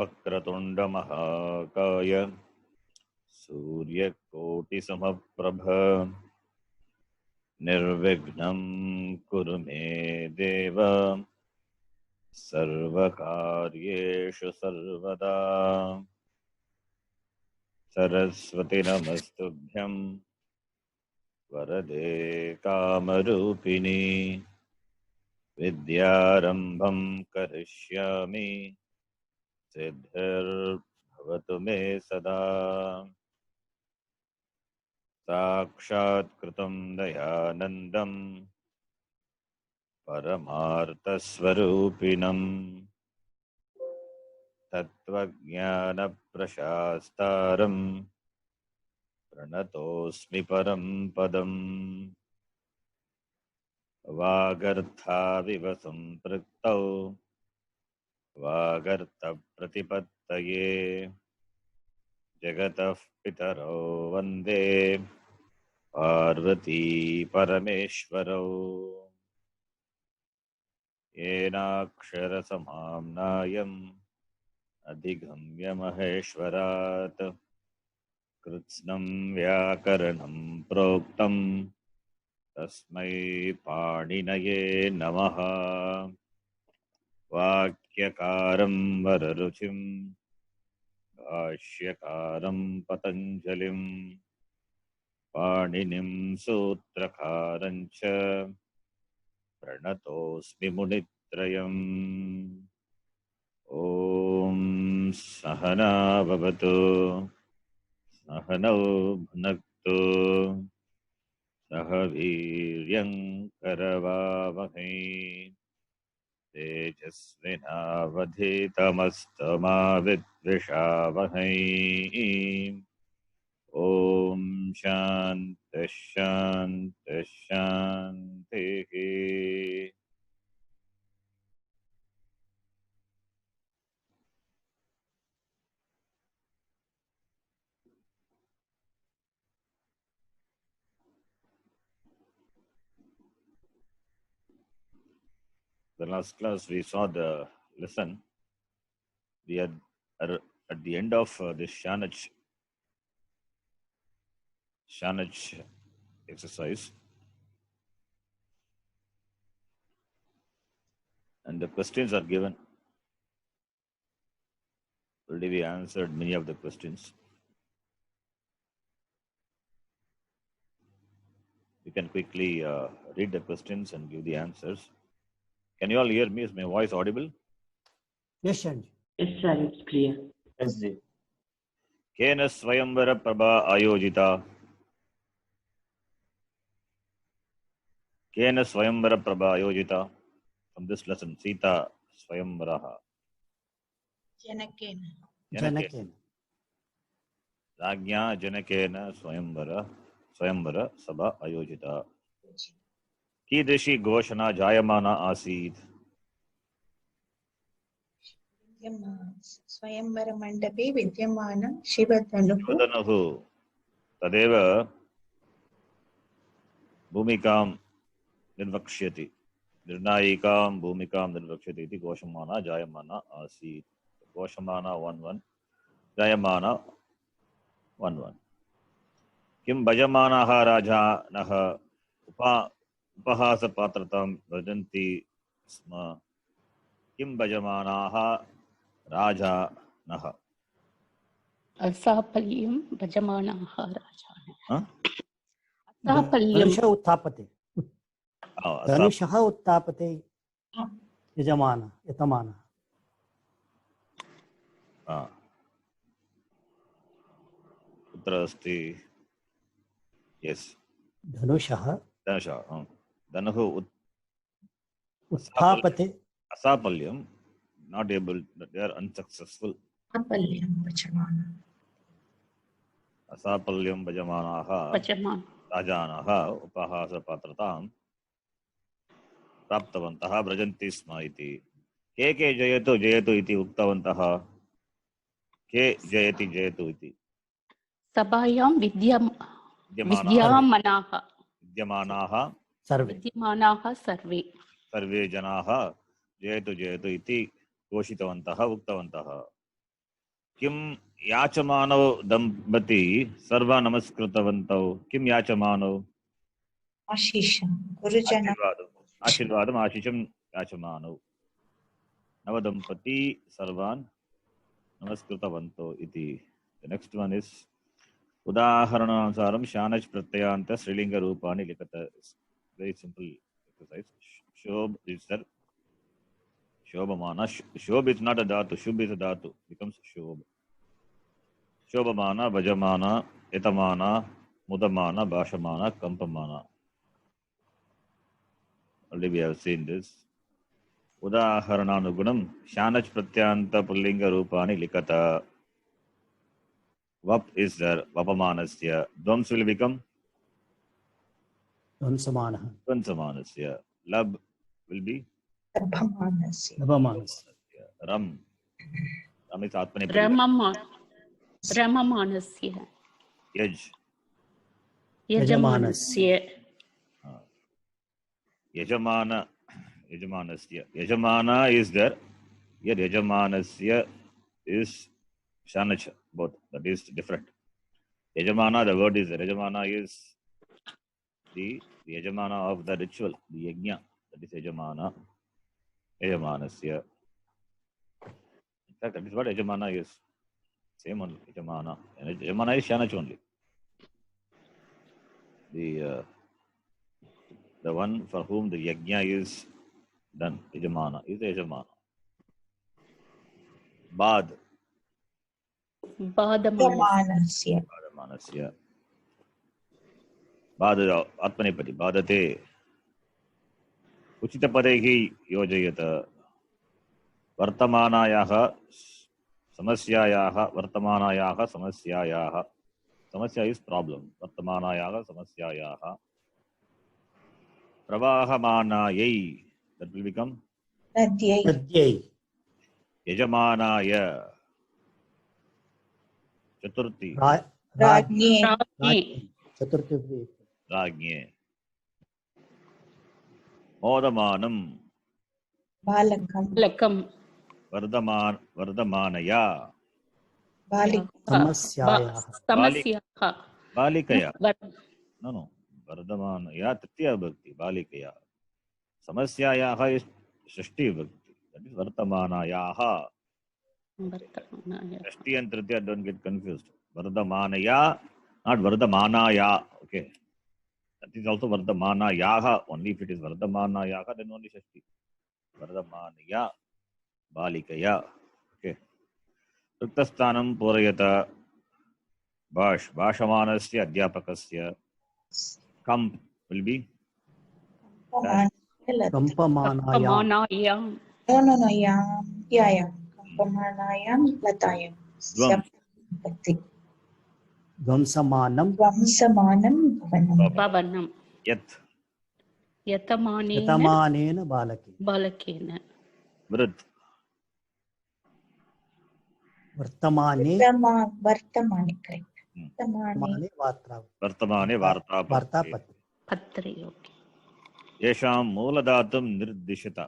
वक्रतुण्डमहाकाय सूर्यकोटिसमप्रभ निर्विघ्नं कुरु मे देव सर्वकार्येषु सर्वदा। सरस्वती नमस्तुभ्यं वरदे कामरूपिणी विद्यारम्भं करिष्यामि सिद्धिर्भवतु मे सदा। साक्षात्कृतं दयानन्दं परमार्थस्वरूपिणं तत्त्वज्ञानप्रशास्तारं प्रणतोऽस्मि परं पदम्। वागर्थाविव सम्पृक्तौ वागर्थप्रतिपत्तये जगतः पितरौ वन्दे पार्वती परमेश्वरौ। येनाक्षरसमाम्नायम् अधिगम्य महेश्वरात् कृत्स्नं व्याकरणं प्रोक्तं तस्मै पाणिनये नमः। वाक्यकारं वररुचिं भाष्यकारं पतञ्जलिं पाणिनिं सूत्रकारं च प्रणतोऽस्मि मुनित्रयम्। ॐ सहना भवतु सहनौ भुनक्तु सह वीर्यं करवावहै तेजस्विनावधीतमस्तमा विद्विषावहै। ॐ शान्तिः शान्तिः शान्तिः। The last class we saw the lesson. We are at the end of this Shanach exercise, and the questions are given. Already we answered many of the questions. We can quickly read the questions and give the answers. Can you all hear me? Is my voice audible? Yes, sir. Yes, sir, it's clear. Yes, जी. केन स्वयंवर प्रभा आयोजिता? केन स्वयंवर प्रभा आयोजिता? From this lesson, Sita Swayamvaraha. Janakena. Janakena. Rajnya Janakena Swayamvara Sabha Ayojita. Kidrishi Goshana Jayamana Asid. Swayamvara Mandape Vidyamana Shivadhanuhu Tadeva Bhumikam Nirvakshyati. Nirnayikam Bhumikam Nirvakshyati iti Goshamana Jayamana Asid. Goshamana 1-1. Jayamana 1-1. Kim Bhajamanaha Rajanaha Upahasa Patratam Vajanti Sma. Kim Bhajamanaha Rajanaha. Asapalyam Bhajamanaha Rajanaha. Dhanusha uttapate. Dhanusha uttapate. Yatamana. Putra asti. Yes. Dhanusha. Dhanuhu uttapate. Asapalyam. Not able, they are unsuccessful. Apalyam Bhajamana. Asapalyam Bhajamanaha Rajanaha Upahasa Patratam Praptavantaha Brajanti Sma iti. Ke Jayatu iti Uktavantaha. Ke Jayatu iti. Sabhayam Vidyamanaha. Vidyamanaha Sarve. Sarve Janaha Jayatu iti Koshitavantaha Uktavantaha. किं याचमानौ दंपती सर्वा नमस्कृतवन्तौ किं याचमानौ आशीषं गुरुजन आशीर्वादम् आशिषं याचमानौ नवदंपती सर्वान् नमस्कृतवन्तौ इति. The next one is उदाहरणानुसारं शानच् प्रत्ययान्त स्त्रीलिंग रूपाणि लिखत. Very simple exercise. Shobh is there. Shobhamana. Shobh is not a dhatu. Shubh is a dhatu. Becomes shobh. Shobhamana, Vajamana, Etamana, Mudamana, Bhashamana, Kampamana. Already we have seen this. Udaharananugunam Shanach Pratyanta Pullinga Rupani Likata. Vap is there. Vapamanasya. Dvams will become Dvamsamana. Dvamsamanasya. Lab will be Labhamanasya. Labhamanasya. Ram. Ram is Atmane. Ramamanasya. Yaj. Yajamanasya. Yajamana. Yajamanasya. Yajamana is there. Here Yajamanasya is Shanach. Both. That is different. Yajamana, the word is there. Yajamana is the Yajamana of the ritual, the Yajna. That is Yajamana. Yajamanasya. In fact, that is what Yajamana is. Same only, Yajamana. And Yajamana is Shanach only. The one for whom the Yajna is done, Yajamana, is the Yajamana. Bad. Badamanasya. Badamanasya. Bada Atmanepati. Badate. Uchitapadehi yojayata. Vartamanayaha samasyayaha. Vartamanayaha samasyayaha. Samasya is problem. Vartamanayaha samasyayaha. Pravahamanayai. That will become Tadyai. Yajamanaya. Chaturthi. Rajne. Chaturthi. Rajne. Modamanam. Balakam. Vardamanaya. Samasyaha. Balikaya. No. Vardamanaya Tritiya Bhakti. Balikaya. Samasyayaha is Shashti Bhakti. That is Vartamanayaha. Shashti and Tritiya don't get confused. Vardamanaya, not Vardamanaya. Okay. That is also Vardamanayaha. Only if it is Vardamanayaha, then only Shashti. Vardamanaya. Balikaya. Okay. Ruktastanam Purayata. Bhashamanasya Adhyapakasya. Kamp will be Kampamanayam. No. Yeah. Kampamanayam Latayam. Dvamsamanam. Dvamsamanam Bhavanam. Yat. Yatamanena Balake. Balakena. Vrit. Vartamane. Vartamane, correct. Vartamane Vartapatri. Patri, okay. Yesham Muladatum Nirdishita.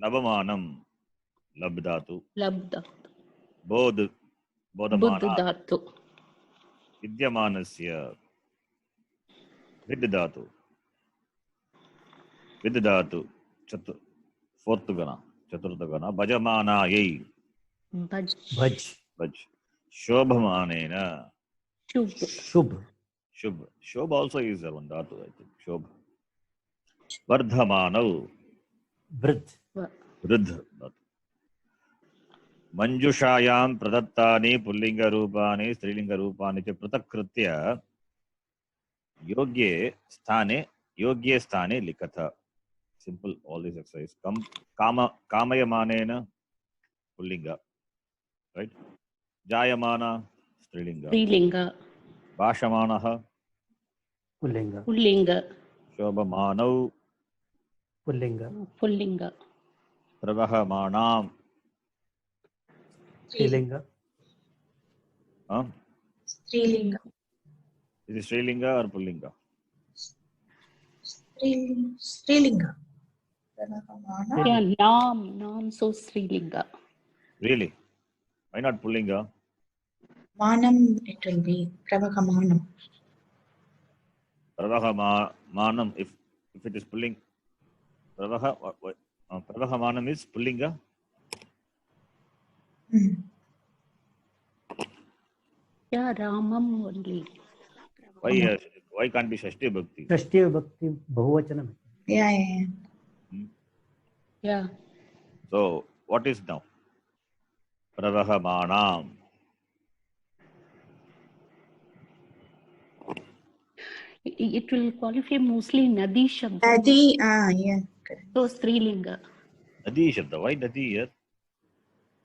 Labhamanam. Labdhatu. Labdhatu. Bodhamana. Buddhatu. Vidyamanasya. Viddhatu. Fourth gana. Chaturtha gana. Bhajamanayai. Bhaj. Shobhamanena. Shubh. Shobh also is there one dhatu, I think. Shobh. Vardhamanau. Vridh. Manjushayam pradattani pullinga rupani strilinga rupani cha pratakritya yogye sthane likatha. Simple, all these exercises. Kamayamanena pullinga. Right? Jayamana strilinga. Bhashamanaha Pullinga. Shobhamanau Pullinga. Pravahamanam Strilinga. Strilinga. Is it Strilinga or Pullinga? Strilinga. Yeah, Nam so Srilinga. Really? Why not Pullinga? Manam, it will be Pravahamanam. Pravahamanam, if it is pulling, Pravahamanam is pullinga. Hmm. Yeah, Ramam only. Why can't be Shashti Bhakti? षष्ठी विभक्ति बहुवचनम है. Yeah. Yeah. So, what is now? Pravahamanam. It will qualify mostly Nadi Shabda. Nadi, yeah. Correct. So Strilinga. Nadi Shabda. Why Nadi here?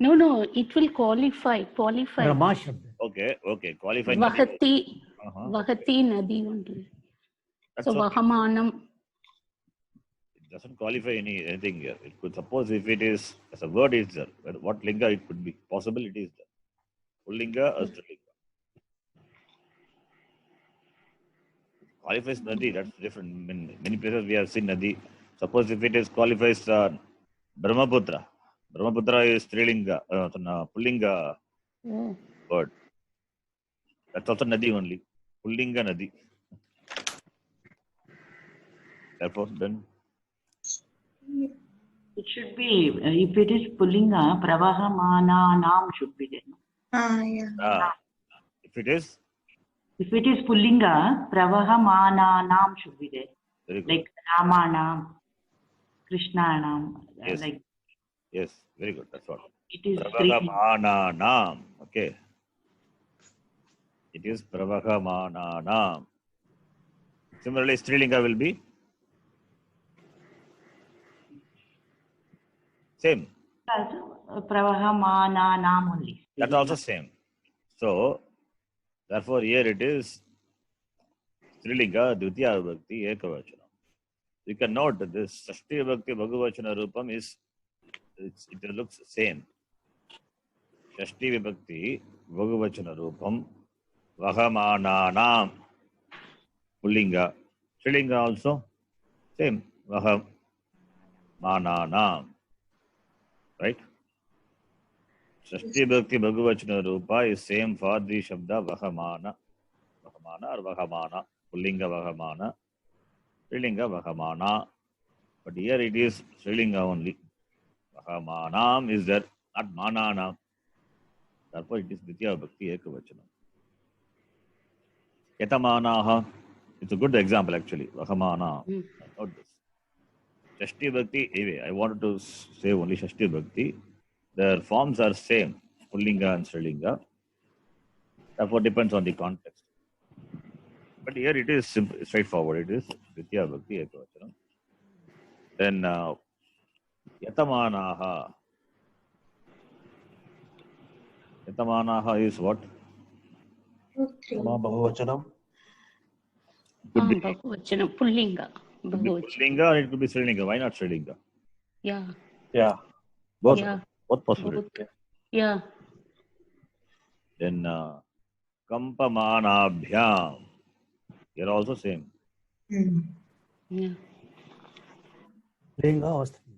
No, it will qualify. Rama शब्द. Okay. Qualify Nadi. Vahati, Uh-huh. Vahati Nadi only. That's So okay. Vahamanam. It doesn't qualify anything here. It could suppose if it is as a word is there, what linga it could be. Possible it is there. Pullinga or Strilinga. Qualifies Nadi, that's different. In many places we have seen Nadi. Suppose if it is qualifies Brahmaputra. Brahmaputra is Strilinga, Pullinga Oh. word. That's also Nadi only. Pullinga Nadi. Therefore, then It should be, if it is Pullinga, Pravahamananam should be there. Yeah. if it is, If it is Pullinga, Pravahamananam should be there. very good. Like Ramanam, Krishnanam. Yes. Like Yes, very good. That's what. it is three. Pravahamananam. Okay. It is Pravahamananam. Similarly, Strilinga will be same. Pravahamananam only. That's also same. So, therefore, here it is Strilinga, Dvitiya Vibhakti, Ekavachana. You can note that this Shashti Vibhakti Bhagavachana Rupam is, it looks same. Shashti Vibhakti Bhagavachana Rupam, Vahamananam, Pullinga. Strilinga also, same. Vahamananam. Right? Shashti Bhakti Bhagavachana Rupa is same for the Shabda Vahamana. Vahamana or Vahamana. Pullinga Vahamana. Strilinga Vahamana. But here it is Strilinga only. Vahamanam is there, not Mananam. Therefore it is Ditya Bhakti Ekavachana. Ketamanaha. It's a good example actually. Vahamana. Note this. Shashti Bhakti, anyway, I wanted to say only Shashti Bhakti. Their forms are same. Pullinga and Strilinga. Therefore depends on the context. But here it is simple, straightforward. It is Ditya Bhakti Ekavachana. Then Yatamanaha. Yatamanaha is what? 2, 3. Bahuvachanam. Could be Bahuvachana, Pullinga. Bahuvachana. Pullinga or it could be Strilinga. Why not Strilinga? Yeah. Yeah. Both. Yeah. Both possible. Both. Yeah. Then Kampamanabhyam. Here also same. Hmm. Yeah. लिंग और स्त्री.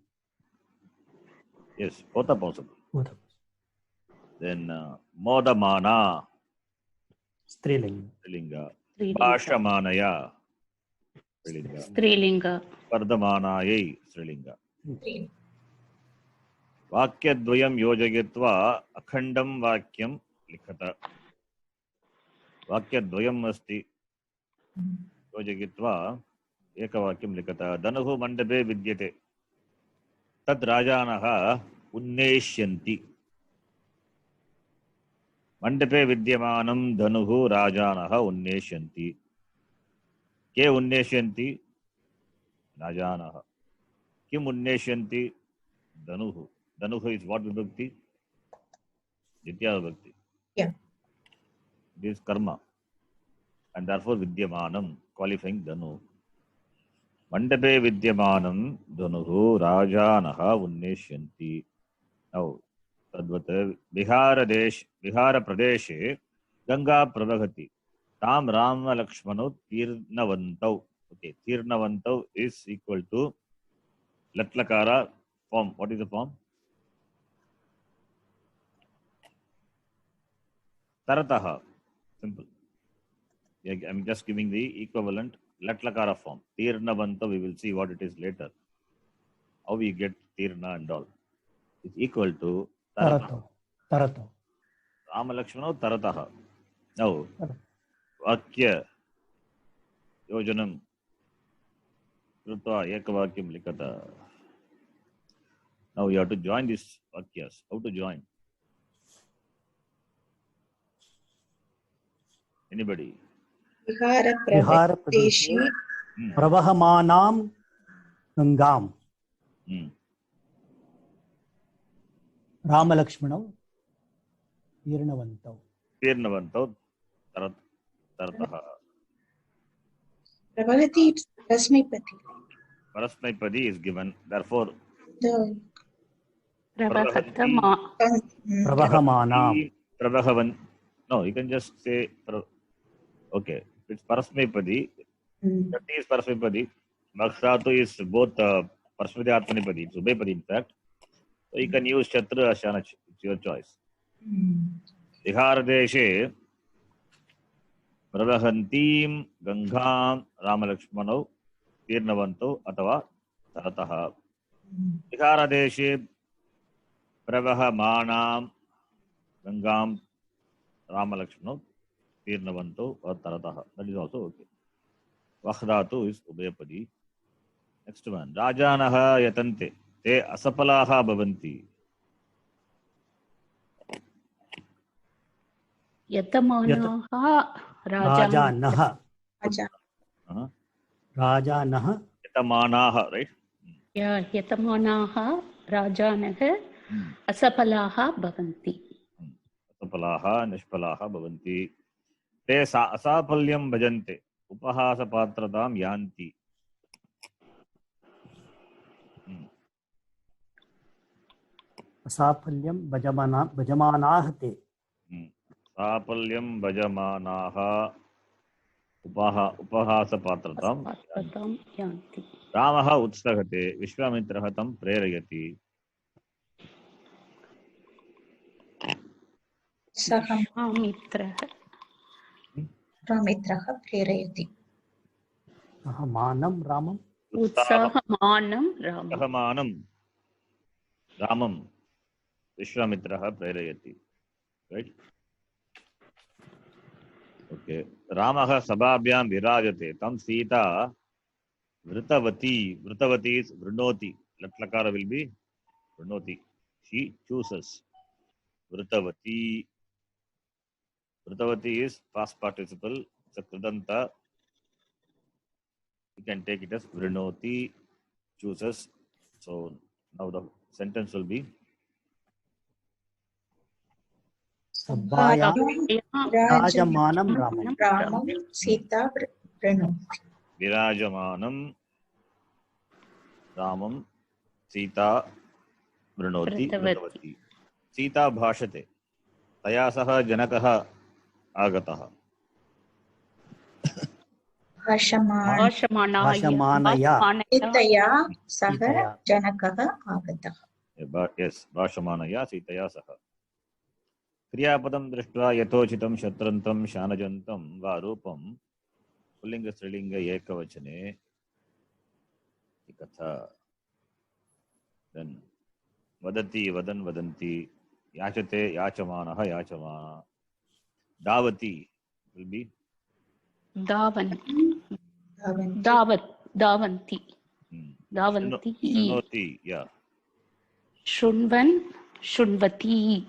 Yes, both are possible. both are Then Modamana. स्त्रीलिंग. Strilinga. Strilinga. Bhashamanaya. Strilinga. Strilinga. Vardhamanayai. Strilinga. 3. वाक्यद्वयं योजयित्वा अखण्डं वाक्यं लिखत. वाक्यद्वयम् अस्ति, योजयित्वा एकवाक्यं लिखत. धनुः मण्डपे विद्यते, तद् राजानः उन्नेष्यन्ति. मण्डपे विद्यमानं धनुः राजानः उन्नेष्यन्ति. के उन्नेष्यन्ति? राजानः. किम् उन्नेष्यन्ति? धनुः. Dhanuh is what vibhakti? Ditya vibhakti. Yeah. It is karma. And therefore vidyamanam, qualifying dhanu. Mandape vidyamanam dhanuhu rajanaha unneshyanti. Now, tadvat Bihara Pradeshe Ganga pravahati. Tam Rama Lakshmanu Tirnavantau. Okay, Tirnavantau is equal to Latlakara form. What is the form? Tarataha. Simple. I'm just giving the equivalent Lat Lakara form. Tirnavanta, we will see what it is later. How we get Tirna and all. It's equal to Tarataha. Tarato. Tarato. Rama Lakshmana Tarataha. Now, Tarato. Vakya Yojanam Krutva Ekavakyam Likata. Now you have to join these Vakyas. How to join? Anybody? Vihara Vihara Pradeshi Pradeshi Pravahamanam Gangam. Rama Lakshmana Tirnavantau. Tirnavantau Tarataha. Pravahati, it's Rasmipati. Parasmaipadi is given. Therefore, The Pravahatama. Pravahamanam. Pravahavan. No, you can just say, okay, it's Parasmaipadi. That is Parasmaipadi. Makshatu is both Parasmati Atmanipadi. It's Ubhayapadi, in fact. So you can use Chatra Ashanach. It's your choice. Viharadeshe Pravahantim Gangam Ramalakshmanau Tirnavanto Atava Tarataha. Viharadeshe Pravahamanam Gangam Ramalakshmanau Tirnavanto or Tarataha. That is also okay. Vakhdatu is Ubhayapadi. Next one. Rajanaha Yatante. Te Asapalaha Bhavanti. Yatamanaha Rajanaha. Raja. Rajanaha. Yatamanaha, right? Yatamanaha Rajanaha Asapalaha Bhavanti. Asapalaha Nishpalaha Bhavanti. Te Asapalyam Bhajante. Upahasa Patradam Yanti. Asapalyam Bhajamanah te. Asapalyam Bhajamanaha Upahasa Patradam Patradam Yanti. Ramaha Utstagate Vishwamitraha Tam Prerayati. Saham Vishwamitraha. Ramitraha Prerayati. Manam Ramam. Utsahamanam Ramam. Utsahamanam Ramam Vishwamitraha Prerayati. Right? Okay. Ramaha Sabhabhyam Virajate. Tam Sita Vritavati. Vritavati is Vrunoti. Latlakara will be Vrunoti. She chooses. Vritavati. Vritavati is past participle. It's a Kridanta. You can take it as Vrinoti, chooses. So now the sentence will be Sabhaya Rajamanam Ramam. Ramam Sita Vranu. Virajamanam Ramam Sita Vrinoti Vritavati. Sita Bhashate. Taya saha Janakaha Agataha. Bhashamanaya. Sitaya Saha Janakaha Agataha. Yes, Bhashamanaya Sitaya saha. Kriyapadam Drishtva Yathochitam Shatrantam Shanajantam Varupam Pullinga Strilinga Ekavachane Ikatha. Then Vadati Vadan Vadanti Yachate Yachamanaha Yachamana. Davati will be Davanti. Davanti. Shrunoti, yeah. Shunvan. Shunvati.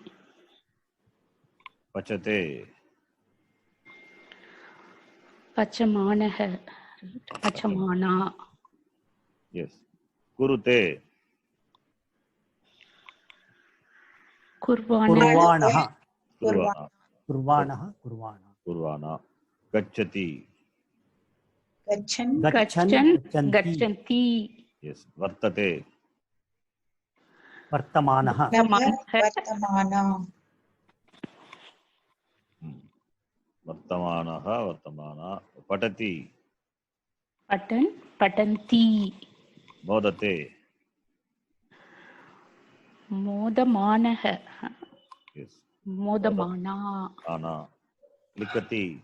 Pachate. Pachamanaha. Pachamana. Yes. Kurute. Kurvana. Kurvanaha. Kurvana. Kurvana. Kurvana. Gacchati. Gachan. Gachanti. Yes. Vartate. Vartamanaha. Vartamana. Vartamanaha. Vartamana. Patati. Patan. Patanti. Modate. Modamanaha. Yes. modamana, Ana. Likati.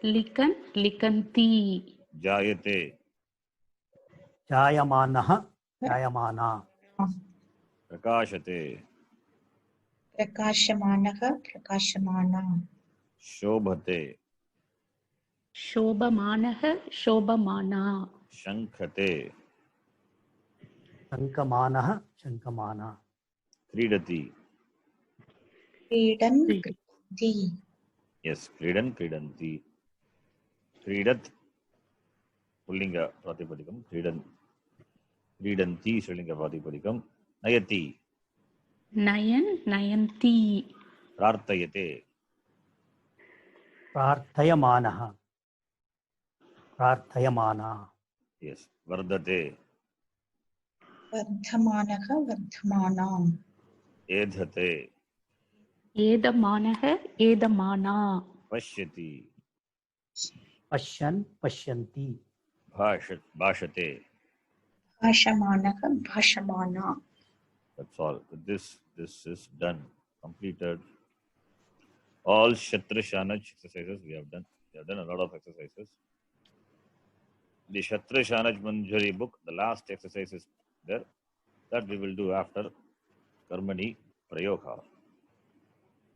likan, likanti, Jayate. जायमानः जायमाना Prakashate. प्रकाशमानः प्रकाशमाना Shobhate. shobamanaha, shobamana, Shankhate. शङ्कमानः शङ्कमाना Kridati. क्रीडन् क्रीडति Yes, Kridan, Kridanti. Kridat. Pullinga Pratipadikam. Kridan. Kridanti. Srilinga Pratipadikam. Nayati. nayan, nayanti, Prarthayate. प्रार्थयमानः प्रार्थयमाना Yes. Vardate. वर्धमानः वर्धमाना Edhate. edamanaha, edamana, Pashyati. पश्यन् पश्यन्ति Bhashate. भाषमानः भाषमाना That's all. This is done. Completed. All Shatra Shanaj exercises we have done. We have done a lot of exercises. The Shatra Shanaj Manjari book, the last exercise is there. That we will do after Karmani Prayoga.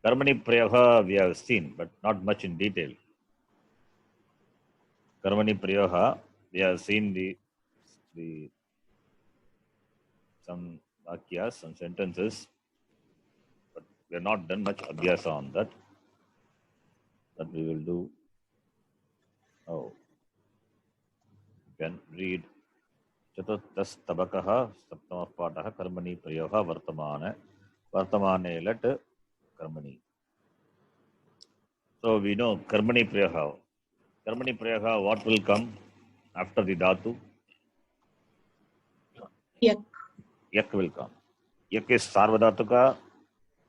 Karmani Prayoga we have seen, but not much in detail. Karmani Prayoga, we have seen the some vakyas, some sentences, but we have not done much abhyasa on that. That we will do. Oh, you can read Chaturthas Tabakaha, Saptamah Pataha, Karmani Prayoga, Vartamane let Karmani. So we know Karmani Prayoga. Karmani Prayoga, what will come after the Dhatu? yak Yak will come. Yak is Sarvadhatuka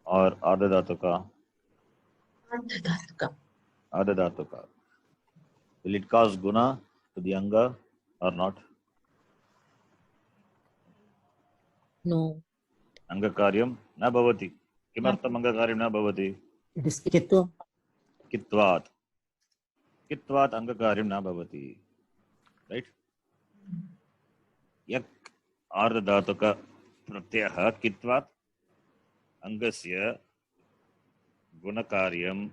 or Ardhadhatuka? ardhadhatuka Ardhadhatuka. Will it cause guna to the anga or not? No. Angakaryam na bhavati. Kimartam angakaryam na bhavati? it is Kitwa. Kitvat. Kitvat angakaryam na bhavati. Right? Yak ardhadhatuka pratyaha kitvat angasya gunakaryam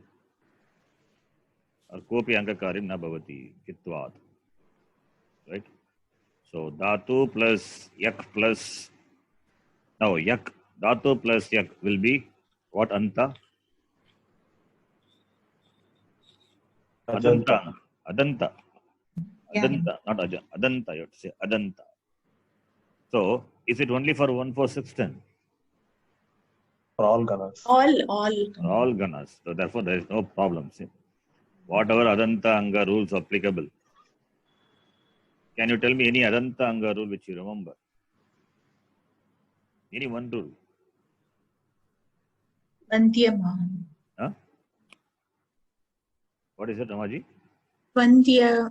or kopi angakaryam na bhavati. Kitvat. Right? So dhatu plus yak plus now yak dhatu plus yak will be what anta? Adanta. Adanta. Yeah. Adanta, not aja. Adanta, you have to say Adanta. So is it only for 1, 4, 6, 10? For all ganas. All ganas. So therefore there is no problem. See? Whatever Adanta Anga rules applicable. Can you tell me any Adanta Anga rule which you remember? Any one rule? Vandyaman Huh? What is it, Ramaji? Vandya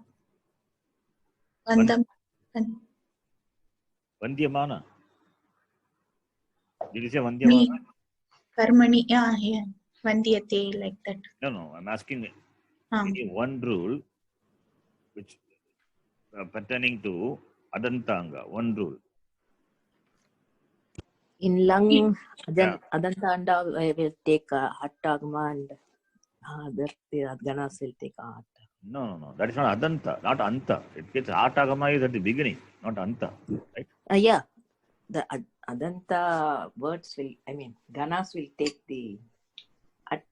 Vandam Vandyamana. Did you say Me Vandyamana? Karmani yeah Vandyate like that No, I'm asking any one rule which pertaining to Adantanga, one rule. In lung, Yeah. Adantanda will take a Hattagama and the ganas will take a Hatta. No. That is not Adanta, not Anta. It gets Atagama is at the beginning, not Anta. Right? Yeah. The Adanta words will, ganas will take the at.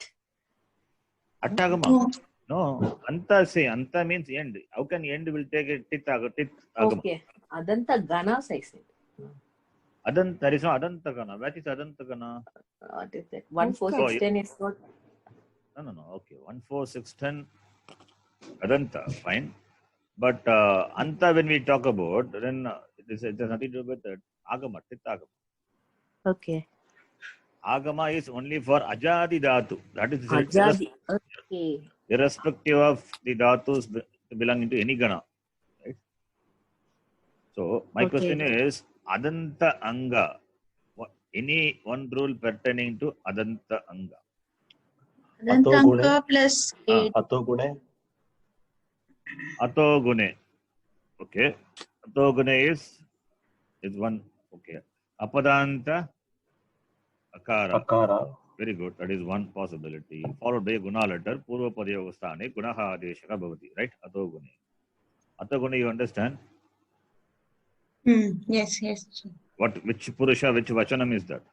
Atagama. No. Anta say Anta means end. How can end will take a tit agama? Okay. Adanta ganas I said. Adanta, there is no Adantagana. What is Adantagana? What is that? 1, 4, 6, 10 is what? No. Okay. 1, 4, 6, 10. Adanta, fine. But Anta, when we talk about, then it has nothing to do with Agama, tit agama. Okay. Agama is only for Ajadi Dhatu. That is Ajadi. Okay. irrespective of the Dhatus belonging to any Gana. Right? So, my question is, Adanta Anga. Any one rule pertaining to Adanta Anga. Adantanga plus Ah. 8. Ato gune. Ato gune. Okay. Ato gune is one. Okay. Apadanta Akara. Akara. Very good. That is one possibility. Followed by guna letter. Purva Padiyogastane Gunaha Adeshaka Bhavati. Right? Ato gune. Ato gune, you understand? Yes. Which Purusha, which Vachanam is that?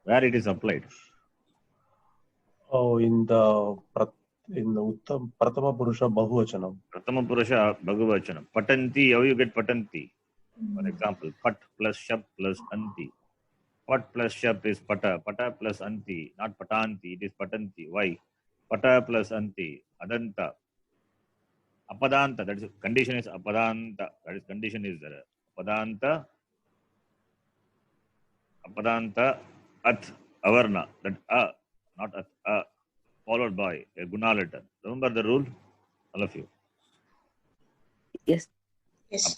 Where it is applied? Oh, in the Uttam Pratama Purusha Bahuvachanam. Pratama Purusha Bhagavachanam. Patanti, how you get Patanti? For example, Pat plus Shap plus Anti. Pat plus Shap is Pata. Pata plus Anti. Not Patanti, it is Patanti. Why? Pata plus Anti. Adanta. Apadanta, that is condition is Apadanta. That is condition is there. Apadanta At Avarna. That not At followed by a guna letter. Remember the rule? All of you. Yes. Yes.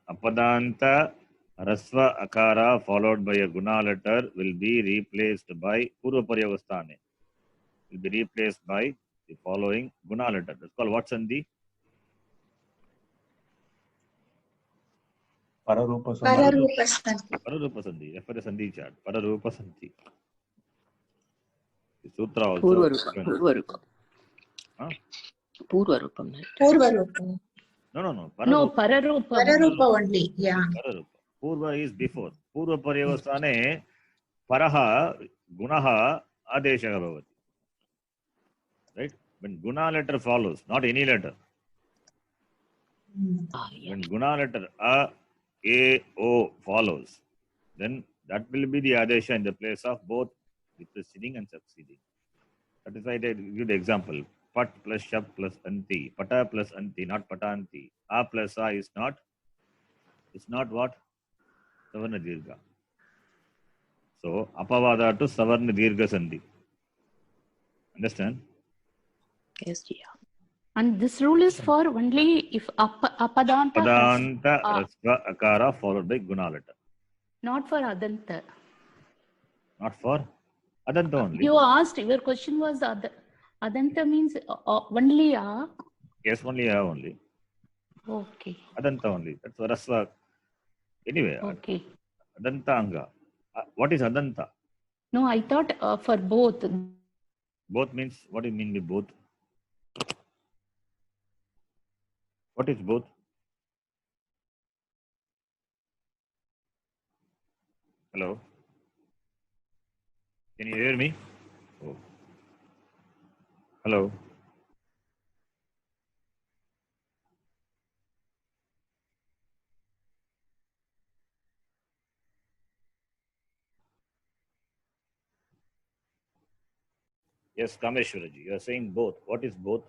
Apadanta Rasva Akara followed by a guna letter will be replaced by Purva Paryavastane. Will be replaced by the following guna letter. That's called what sandhi? Pararupa Sandhi. Pararupa Sandhi. Pararupa sandhi. Refer the sandhi chart. Pararupa sandhi. The sutra also. Purvarupam. Huh? Purvarupam. Purvarupa. No, Pararupa. Pararupa. Pararupa only. Yeah. Pararupa. Purva is before. Purva Paryavastane Paraha Gunaha Adeshaka Bhavati. Right? When guna letter follows, not any letter. When guna letter A, O follows, then that will be the adesha in the place of both the preceding and succeeding. That is why I give the example. Pat plus Shap plus Anti. Pata plus Anti, not Patanti. A plus A is not what? Savarna Dirgha. So, Apavada to Savarna Dirgha Sandhi. Understand? Yes, yeah. And this rule is for only if Apadanta. Padanta Rasva Akara followed by guna letter. Not for Adanta. Not for Adanta only. You asked, your question was Adanta means only A. Yes, only A only. Okay. Adanta only. That's Rasva. Anyway, Okay. Adanta Anga. What is Adanta? No, I thought for both. Both means, what do you mean by both? What is both? Hello? Can you hear me? Oh. Hello? Yes, Kameshwaraji, you are saying both. What is both?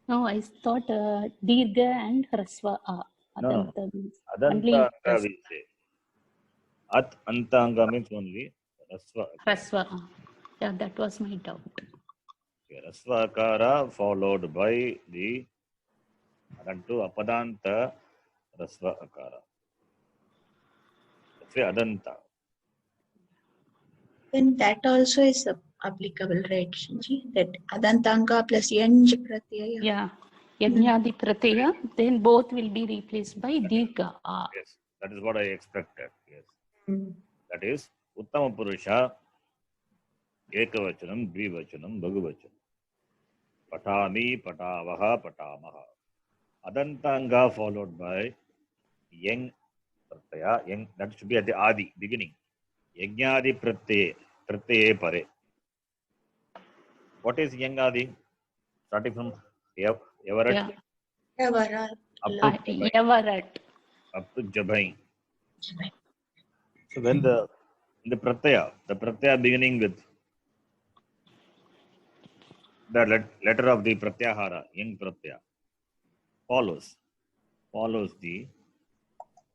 No, I thought Dirgha and Rasva A. No. Adanta means Adanta only Anga we say. At Anta Anga means only Rasva. Rasva A. Yeah, that was my doubt. Okay, Rasva Akara followed by the Adantu Apadanta Rasva Akara. That's why Adanta. Then that also is applicable, right, Shinji? That Adantanga plus Yanj Pratyaya. Yeah. Yajnadi Pratyaya, then both will be replaced by Dirgha A. Yes, that is what I expected. Yes. Mm. That is Uttama Purusha, Ekavachanam, Dvivachanam, Bhagavachanam. Patami, Patavaha, Patamaha. Adantanga followed by Yang Pratyaya. Yang, that should be at the Adi, beginning. Yajnadi Pratyaye Pare. What is Yangadi? Starting from Yavarat Yeah. Yavara. up to Jabai. Yavarat. Up to Jabai. So when the Pratyaya beginning with the letter of the Pratyahara, Yang Pratyaya, follows the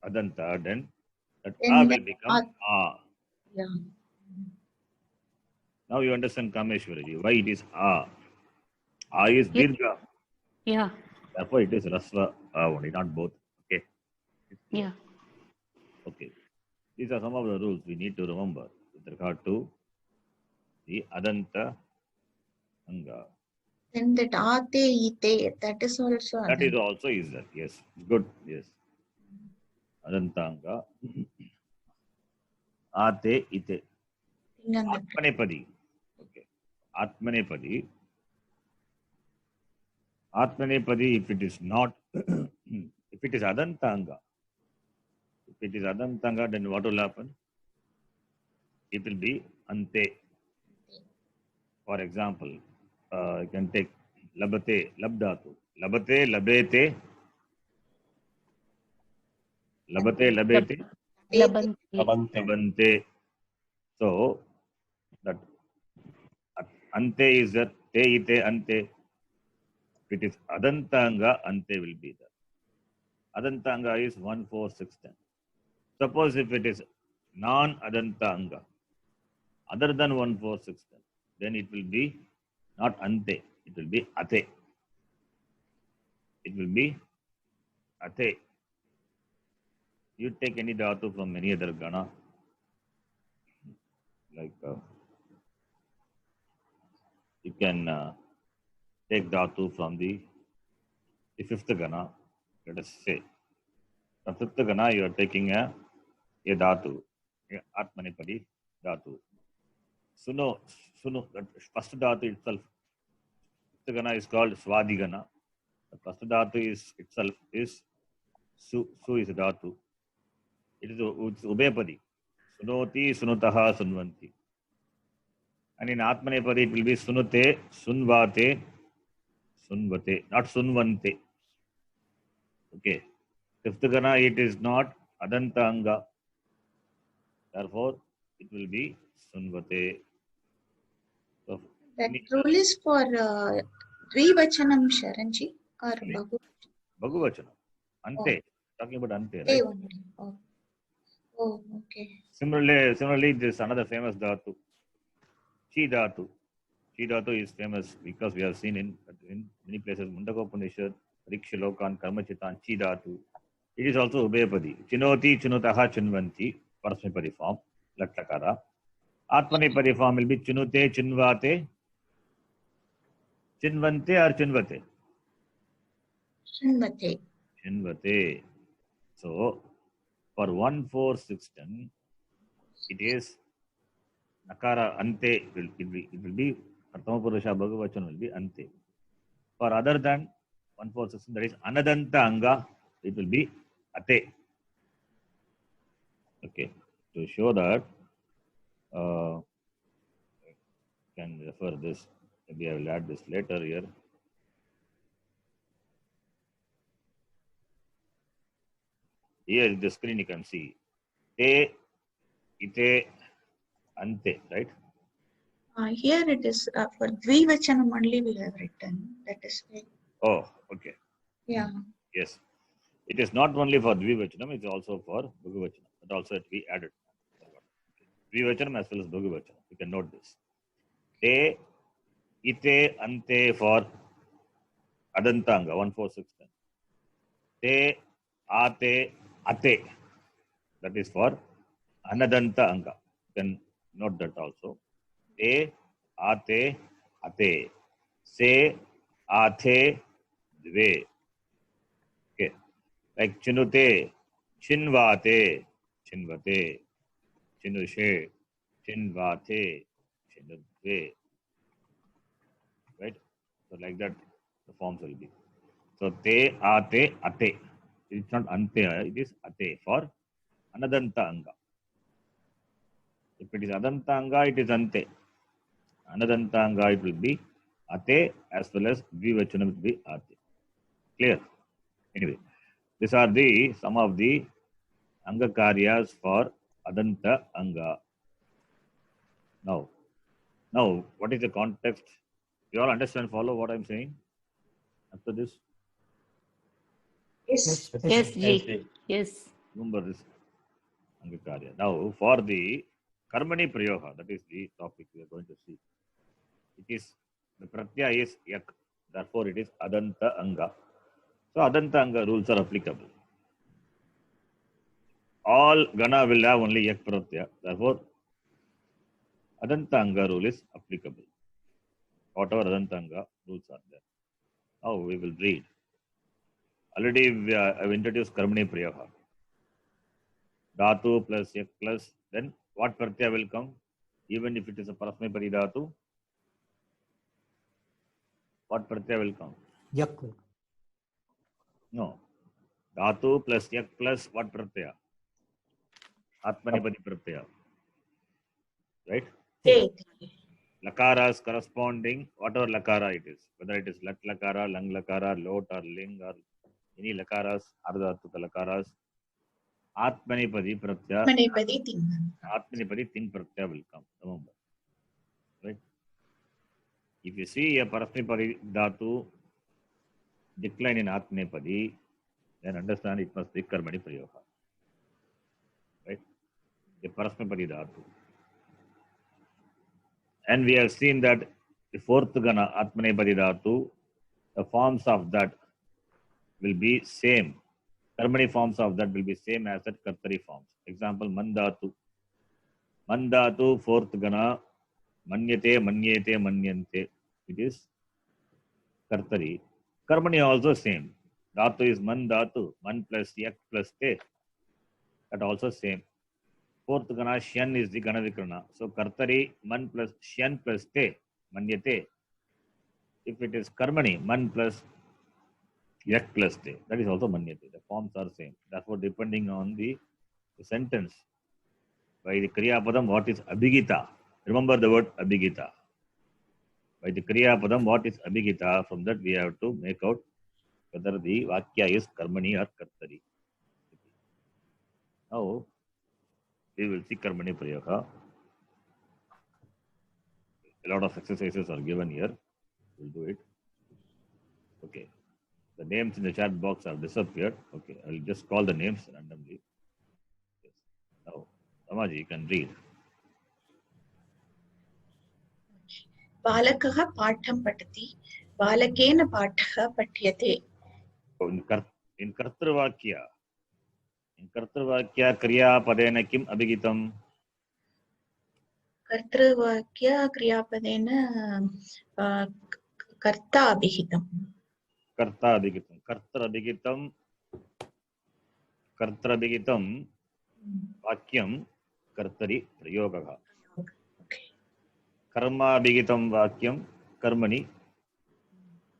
Adanta, then that A will become A. Yeah. Now you understand, Kameshwaraji, why it is A. A is Dirgha. Yeah. Therefore, it is Rasva only, not both. Okay. Yeah. Okay. These are some of the rules we need to remember with regard to the Adanta Anga. Then that ate, ite, that is also That is adanta. also is there. Yes. Good. Yes. Adanta Anga. Ate, ite. Tinganga. Atmanepadi. Okay. Atmanepadi. Atmanepadi, if it is not, if it is Adantanga, if it is Adantanga, then what will happen? It will be Ante. For example, you can take Labate, Labdatu. Labate, Labete. Labate, Labete, Labanti. Lavante. Labante. So, that Ante is that, Te, Ite, Ante. If it is Adantanga, Ante will be there. Adantanga is 1, 4, 6, 10. Suppose if it is non-Adanta Anga, other than 1, 4, 6, 10, then it will be not Ante, it will be Ate. It will be Ate. You take any dhatu from any other gana, like you can take dhatu from the fifth gana, let us say. The fifth gana, you are taking a dhatu, Atmanipadi dhatu. Suno, that first dhatu itself, fifth gana is called Swadigana. The first dhatu is itself is Su is a dhatu. It's Ubepadi. Sunoti, Sunutaha, Sunvanti. And in Atmanepadi it will be Sunute, Sunvate, Sunvate, not Sunvante. Okay. Fifth gana, it is not Adanta Anga. Therefore, it will be Sunvate. So, That rule is for Dvivachanam, Sharanji, or Sorry. Bahu? Bhagavachana. Ante. Talking about Ante, They right? only. Oh, okay. Similarly, this is another famous dhatu. Chi dhatu. Chi dhatu is famous because we have seen in many places, Mundakopanishad, Parikshalokan, Karmachitan, Chi dhatu. It is also Ubeyapadi. Chinoti, Chinutaha, Chinvanti, Parasmipadi form, Latlakara. Atmanipadi form will be Chinute, Chinvate, Chinvante or Chinvate? Shinvate. Chinvate. So, for 1, 4, 6, 10, it is Nakara Ante, it will be Pratama Purusha Bhagavachan will be Ante. For other than 1, 4, 6, that is Anadanta Anga, it will be Ate. Okay. To show that, can refer this. Maybe I will add this later here. Here in the screen you can see Te, Ite, Ante, right? Here it is for Dvivachanam only we have written. That is why. Oh, okay. Yeah. Yes. It is not only for Dvivachanam, it is also for Bhagavachanam. That also has to be added. Dvivachanam as well as Bhagavachanam. You can note this. Te, Ite, Ante for Adantanga, 1, 4, 6, 10. Te, Ate, Ate. That is for Anadanta Anga. You can note that also. Te, Ate, Ate. Se, Ate, Dve. Okay. Like Chinute, Chinvate, Chinvate, Chinushe, Chinvate, Chinudve. Right? So like that the forms will be. So te, ate, ate. It's not ante, it is ate for Anadanta Anga. If it is Adanta Anga, it is ante. Anadanta Anga, it will be ate as well as Dvivachanam will be ate. Clear? Anyway, these are some of the Anga Karyas for Adanta Anga. Now, what is the context? You all understand, follow what I'm saying after this? Yes. Yes, Ji. Yes. Remember this Anga Karya. Now, for the Karmani Prayoga, that is the topic we are going to see. It is, the Pratyaya is Yak, therefore it is Adanta Anga. So, Adanta Anga rules are applicable. all Gana will have only Yak Pratyaya. Therefore, Adantanga rule is applicable. Whatever Adantanga rules are there. Now we will read. Already I've introduced Karmani Prayoga. Dhatu plus Yak plus, then what Pratyaya will come? Even if it is a Parasmapadi Dhatu, what Pratyaya will come? yak, No. Dhatu plus Yak plus what Pratyaya? Atmanipadi Pratyaya. Right? Te. Lakaras corresponding, whatever Lakara it is, whether it is Lat Lakara, Lang Lakara, Lot or Ling or any Lakaras, Ardhatuka Lakaras, Atmanipadi Pratyaya, Manipadi Ting. Atmanipadi Ting Pratyaya will come. Remember. Right? If you see a Parasmapadi Dhatu decline in Atmanipadi, then understand it must be Karmani Prayoga. Right? The Parasmapadi Dhatu. And we have seen that the fourth Gana, Atmanepadi Dhatu, the forms of that will be same. Karmani forms of that will be same as that Kartari forms. Example, Mandatu. Mandatu, fourth Gana, Manyate, Manyete, Manyante. It is Kartari. Karmani also same. Dhatu is Mandatu, Man plus Yak plus Te. That also same. Fourth Gana, Shyan is the Gana Vikrana. So Kartari, Man plus Shyan plus Te, Manyate. If it is Karmani, Man plus Yak plus Te, that is also Manyate. The forms are same. Therefore, depending on the sentence, by the Kriya Padam, what is Abhigita? Remember the word Abhigita. By the Kriya Padam, what is Abhigita? From that we have to make out whether the Vakya is Karmani or Kartari. Now, we will see Karmani Prayoga. A lot of exercises are given here. We'll do it. Okay. The names in the chat box have disappeared. Okay. I will just call the names randomly. Yes. Now, Ramaji, you can read. बालकः पाठं पठति बालकेन पाठः पठ्यते So in Kartravakya, Kriya Padena Kim Abhigitam? कर्तृवाक्य क्रियापदेन कर्ता अभिहितम् Karta Abhigitam. Kartra Abhigitam. Vakyam Kartari Prayogaha. Karma Abhigitam Vakyam Karmani.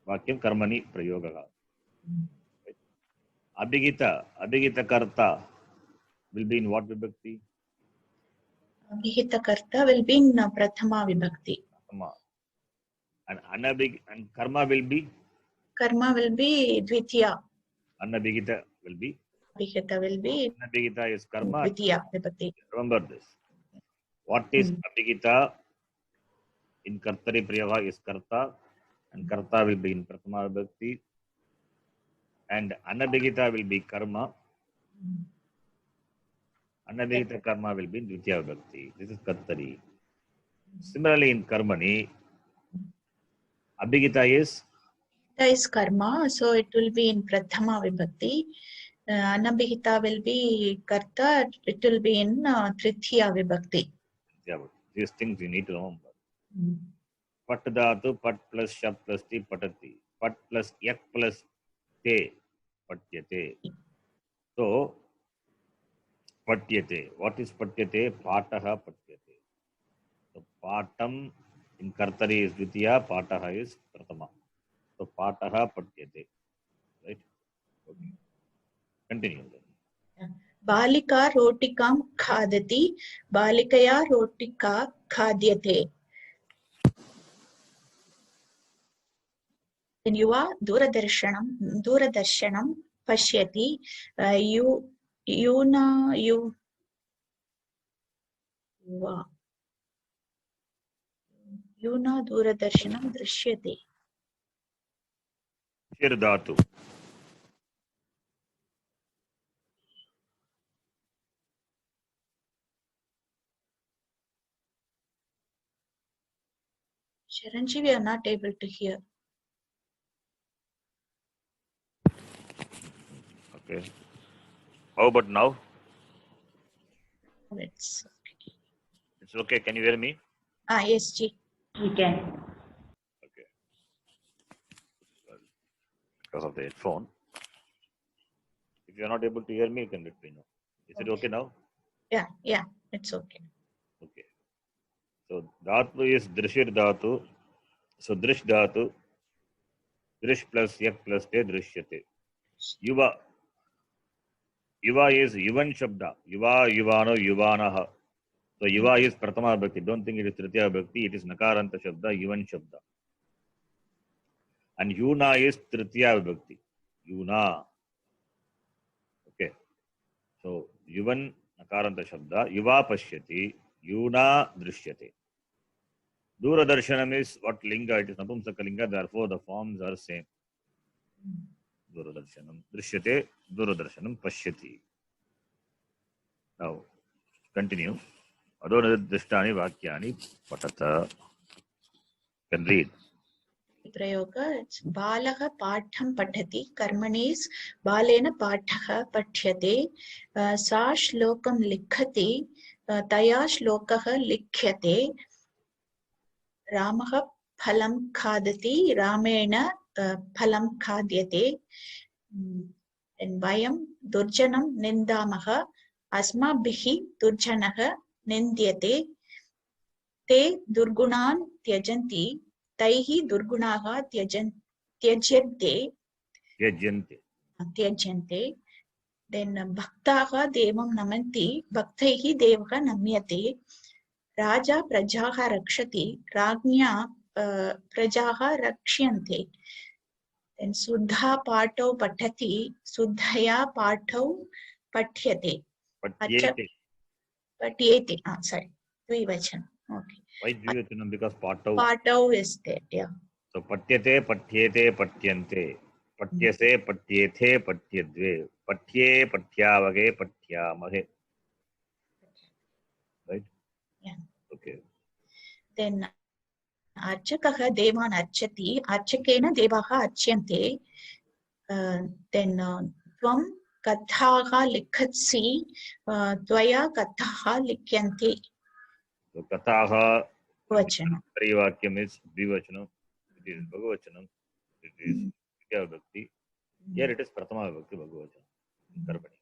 Vakyam Karmani Prayogaha. Abhigita Karta will be in what vibhakti? अभिहित कर्ता will be in prathama vibhakti. And karma will be? Karma will be dvitiya. Anabhigita will be? Abhihita will be Anabhigita is karma. dvitiya vibhakti. Remember this. What is Abhigita? In Kartari Prayoga is Karta, and Karta will be in Prathama Vibhakti, and Anabhigita will be Karma. Anabhigita Karma will be in Dvitiya Vibhakti. This is Kartari. Similarly, in Karmani, Abhigita is? Abhihita is karma, so it will be in prathama vibhakti. Anabhihita will be karta, it will be in tritiya vibhakti. Yeah, these things you need to remember. Pat dhatu, pat plus shab plus ti, patati. Pat plus yak plus te, patyate. So, patyate. What is patyate? Pataha patyate. So, patam in Kartari is Dvitiya, pataha is Prathama. So, pataha patyate. Right? Okay. Continue then. Balika rotikam khadati, balikaya rotika khadyate. Yuva Duradarshanam Pashyati Yuna Duradarshanam Drishyate. Shir dhatu. Sharanji, we are not able to hear. Okay. How about now? It's It's okay. Can you hear me? yes, Ji. We can. Okay. Well, because of the headphone. If you are not able to hear me, you can let me know. Is it okay now? Yeah, it's okay. Okay. So dhatu is drishir dhatu. So drish dhatu. Drish plus yak plus te drishyate. Yuva. Yuva is yuvan shabda. Yuva, yuvano, yuvanaha. So yuva is pratama bhakti. Don't think it is tritiya bhakti. It is nakaranta shabda, yuvan shabda. And yuna is tritiya bhakti. Yuna. Okay. So yuvan nakaranta shabda. Yuva pashyati. Yuna drishyate. Duradarshanam is what linga? It is napumsaka linga. Therefore, the forms are same. Duradarshanam. Drishyate. Duradarshanam pashyati. Now, continue. Adonadrishtani vakyani patata. Can read. Prayoga, it's Balaha Patham Patati, Karmani is Balena Pathaha Pathyate, Sa Shlokam Likhati, Taya Shlokaha Likhyate, Ramaha Phalam Khadati, Ramena Phalam Khadyate, and Vayam Durjanam Nindamaha, Asma Bihi Durjanaha Nindyate, Te Durgunan Tyajanti, Taihi Durgunaha Tyajyante, Tyajyante. Then Bhaktaha Devam Namanti, Bhaktaihi Devaha Namyate, Raja Prajaha Rakshati, Ragnya Prajaha Rakshyante. Then Suddha Pato Patati, Suddhaya Pato Pathyate. Patyete. Sorry. Dvivachan. Okay. Why dvivachanam? Because patau. Patau is there, yeah. So patyate, patyete, patyante. Patyase, patyethe, patyadve. Patye, patyavage, patyamahe. Right? Yeah. Okay. Then Archakaha Devan Archati, Archakena Devaha Archyante. Then Tvam Kathaha Likhatsi, Dvaya Kathaha Likyante. So kathaha. Vachanam. Parivakyam is dvivachanam. It is bhagavachanam. It is Vidya Bhakti. Here it is Pratama Bhakti Bhagavachanam. Karmani.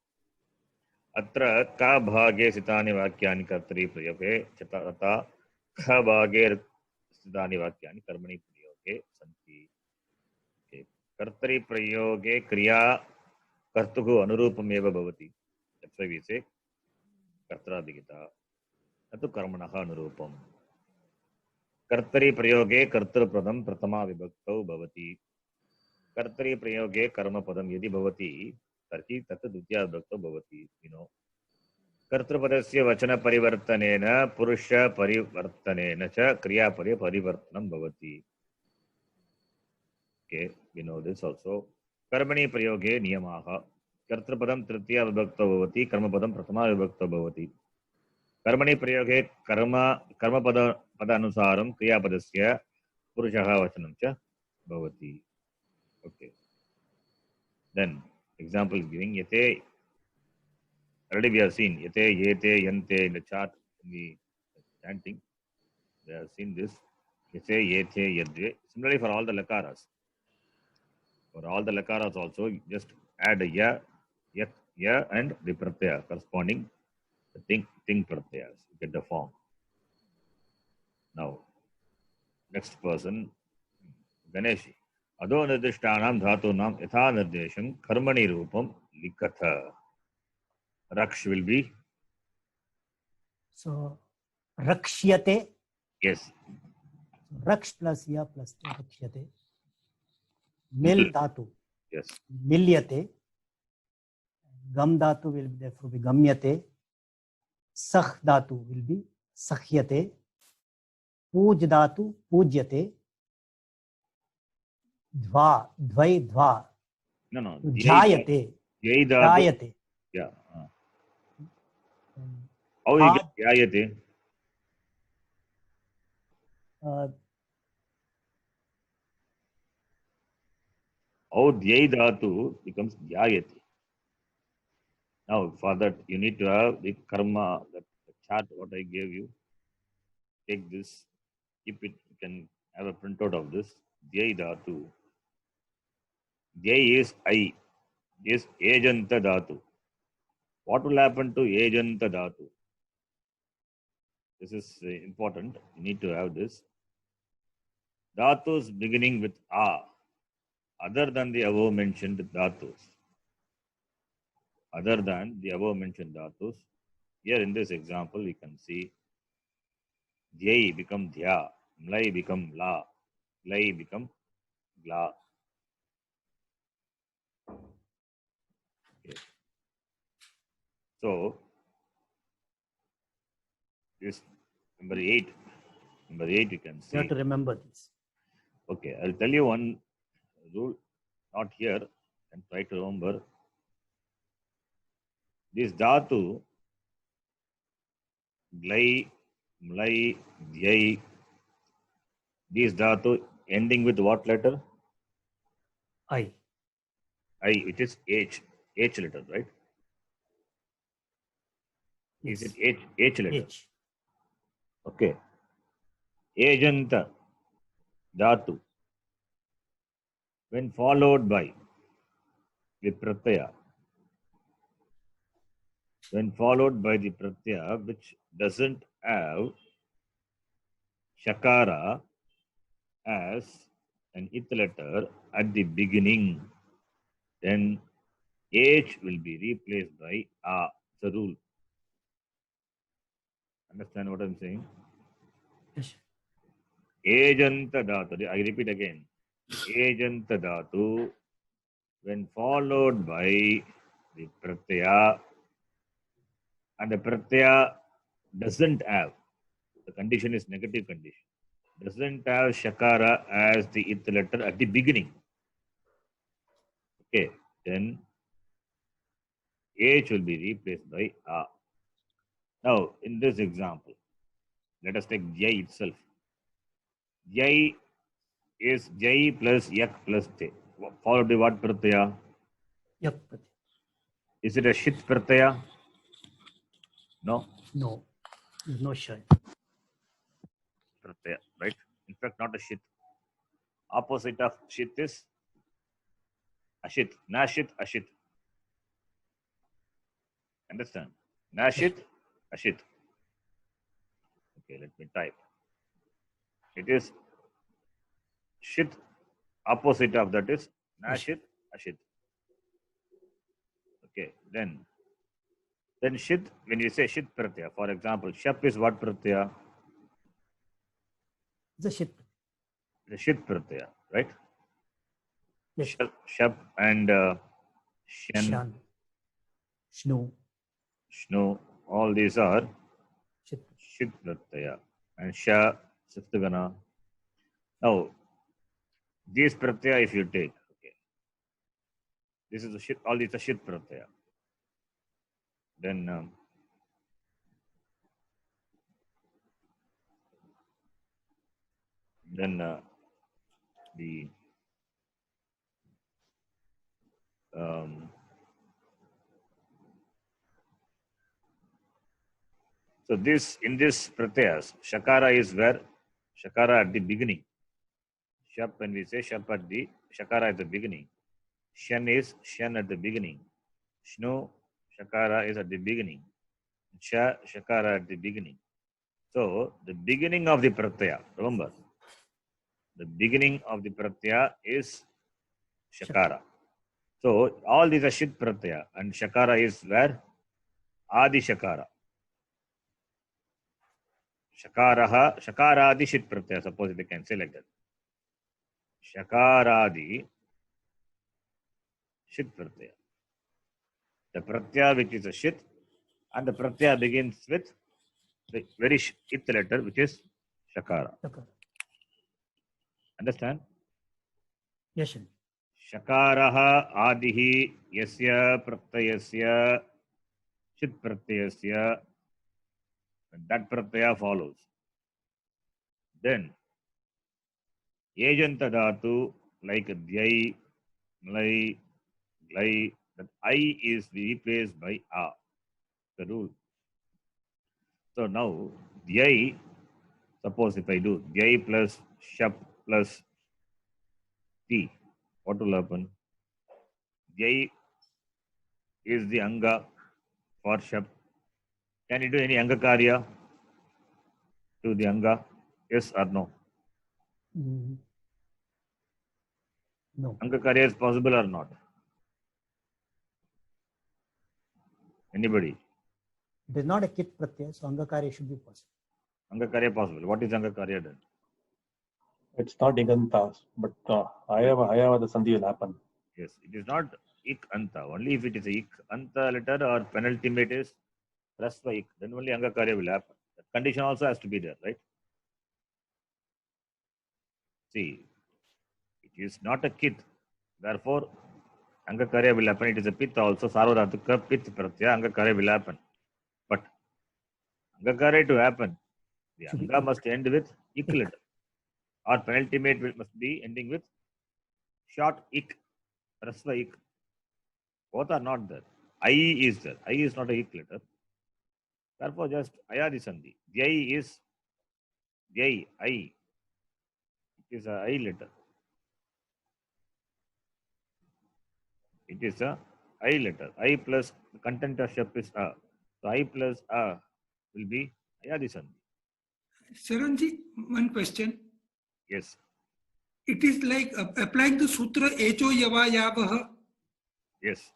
Atra ka bhage sitani vakyani kartari prayoge chatata kha bhage sitani vakyani karmani prayoge santi. Okay. Kartari prayoge kriya kartuhu anurupam eva bhavati. That's why we say kartara digita. Natu karmanaha anurupam. Kartari prayoge kartarpadam pratama vibhaktau bhavati. Kartari prayoge karma padam yadi bhavati tarhi tata dutya vibhaktau bhavati. You know. Kartrapadasya vachana parivartanena purusha parivartanena cha kriya parivartanam bhavati. Okay, we know this also. Karmani prayoge niyamaha. Kartrapadam tritiya vibhaktau bhavati. Karmapadam pratama vibhaktau bhavati. Karmani prayoge karma padanusaram kriya padasya purushaha vachanam cha bhavati. Okay. Then example is giving yate. Already we have seen yate, yete, yante in the chart in the chanting. We have seen this. Yate, yete, yadve. Similarly for all the lakaras. For all the lakaras also, just add a ya, yat, ya, and the pratyaya corresponding the thing pratyayas. You get the form. Now, next person, Ganeshi. Ado nirdishtanam dhatunam yatha nirdesham karmani rupam likatha. Raksh will be? So Rakshyate. Yes. Raksh plus ya plus te Rakshyate. Mil dhatu. Yes. Milyate. Gam dhatu will therefore be Gamyate. Sakh dhatu will be Sakhyate. Puj dhatu Pujyate. Dva, Dvai, Dva. No. Jayate. Jai dhatu. Jayate. Yeah. How you get jayate? How dhyai dhatu becomes jayate. Now, for that, you need to have the karma, that chart what I gave you. Take this, keep it, you can have a printout of this. Dhyai dhatu. Dhyai is I, is Ejanta dhatu. What will happen to Ejanta dhatu? This is important. You need to have this. Dhatus beginning with A, other than the above mentioned dhatus. Other than the above mentioned dhatus. Here in this example, we can see Dhyai become Dhya, Mlai become La, Glai become Gla. Okay. So, this number 8 you can You see. have to remember this. Okay, I'll tell you one rule, not here, and try to remember. This dhatu, glai, mlai, dhyai, these dhatu ending with what letter? I. I, which is H letter, right? Yes. Is it H letter? H. Okay. Ejanta dhatu, when followed by the pratyaya, when followed by the pratyaya which doesn't have shakara as an it letter at the beginning, then H will be replaced by A. It's a rule. Understand what I'm saying? Yes. Ejanta dhatu, I repeat again. Ejanta dhatu, when followed by the pratyaya, and the pratyaya doesn't have, the condition is negative condition, doesn't have shakara as the it letter at the beginning. Okay, then H will be replaced by A. Now, in this example, let us take Jai itself. Jai is Jai plus Yak plus Te. Followed by what pratyaya? Yak. Is it a Shit pratyaya? No. No. There's no shy. Pratyaya, right? In fact, not a Shit. Opposite of Shit is Ashit. Nashit, Ashit. Understand? Nashit, Ashit. Okay, let me type. It is Shit. Opposite of that is Nashit, Ashit. Okay, then Shit, when you say Shit pratyaya, for example, Shap is what pratyaya? It's a shit. The Shit pratyaya, right? Yes. Shap and Shen, Shan. Shnu. Shnu, all these are Shit. Shit pratyaya. And Sha, Siftagana. Now, these pratyaya, if you take, okay, this is a Shit, all these are Shit pratyaya. Then the so this, in this pratyayas, shakara is where? Shakara at the beginning. Shap, when we say shap at the, shakara at the beginning. Shen is Shen at the beginning. Shnu, shakara is at the beginning. Sha, shakara at the beginning. So the beginning of the pratyaya, remember, the beginning of the pratyaya is shakara. So all these are shit pratyaya, and shakara is where? Adi shakara. Shakaraha, shakaradi shit pratyaya, suppose they can say like that. Shakaradi shit pratyaya. The pratyaya which is a shit, and the pratyaya begins with the very it letter which is shakara. Okay. Understand? Yes, sir. Shakaraha adihi yasya pratyayasya shit pratyayasya, that pratyaya follows. Then Ejanta dhatu, like Dhyai, Mlai, Glai, that I is replaced by A. The rule. So now Dhyai, suppose if I do Dhyai plus Shap plus T, what will happen? Dhyai is the Anga for Shap. Can you do any Anga Karya to the Anga? Yes or no? Mm, no. Anga Karya is possible or not? Anybody? It is not a kit pratyaya, so Angakarya should be possible. Anga Karya possible. What is Anga Karya then? It's not Iganta, but Ayava the Sandhi will happen. Yes, it is not Ik Anta. Only if it is a Ik Anta letter or penultimate is Rasva Ik, then only Anga Karya will happen. That condition also has to be there, right? See, it is not a Kit. Therefore, Anga Karya will happen. It is a Pit also. Sarvadhatuka Pit Pratyaya Anga Karya will happen. But Anga Karya to happen, the Should be Anga Ik. must end with Ik Ik. letter. Or penultimate must be ending with short Ik, Rasva Ik. Both are not there. I is there. I is not a Ik letter. Therefore, just Ayadi Sandhi. Dhyai is Dhyai, I. It is a I letter. It is a I letter. I plus the content of Shap is A. So I plus A will be Ayadi Sandhi. Sharanji, one question. Yes. It is like applying the sutra Echo Yava Yavaha. Yes.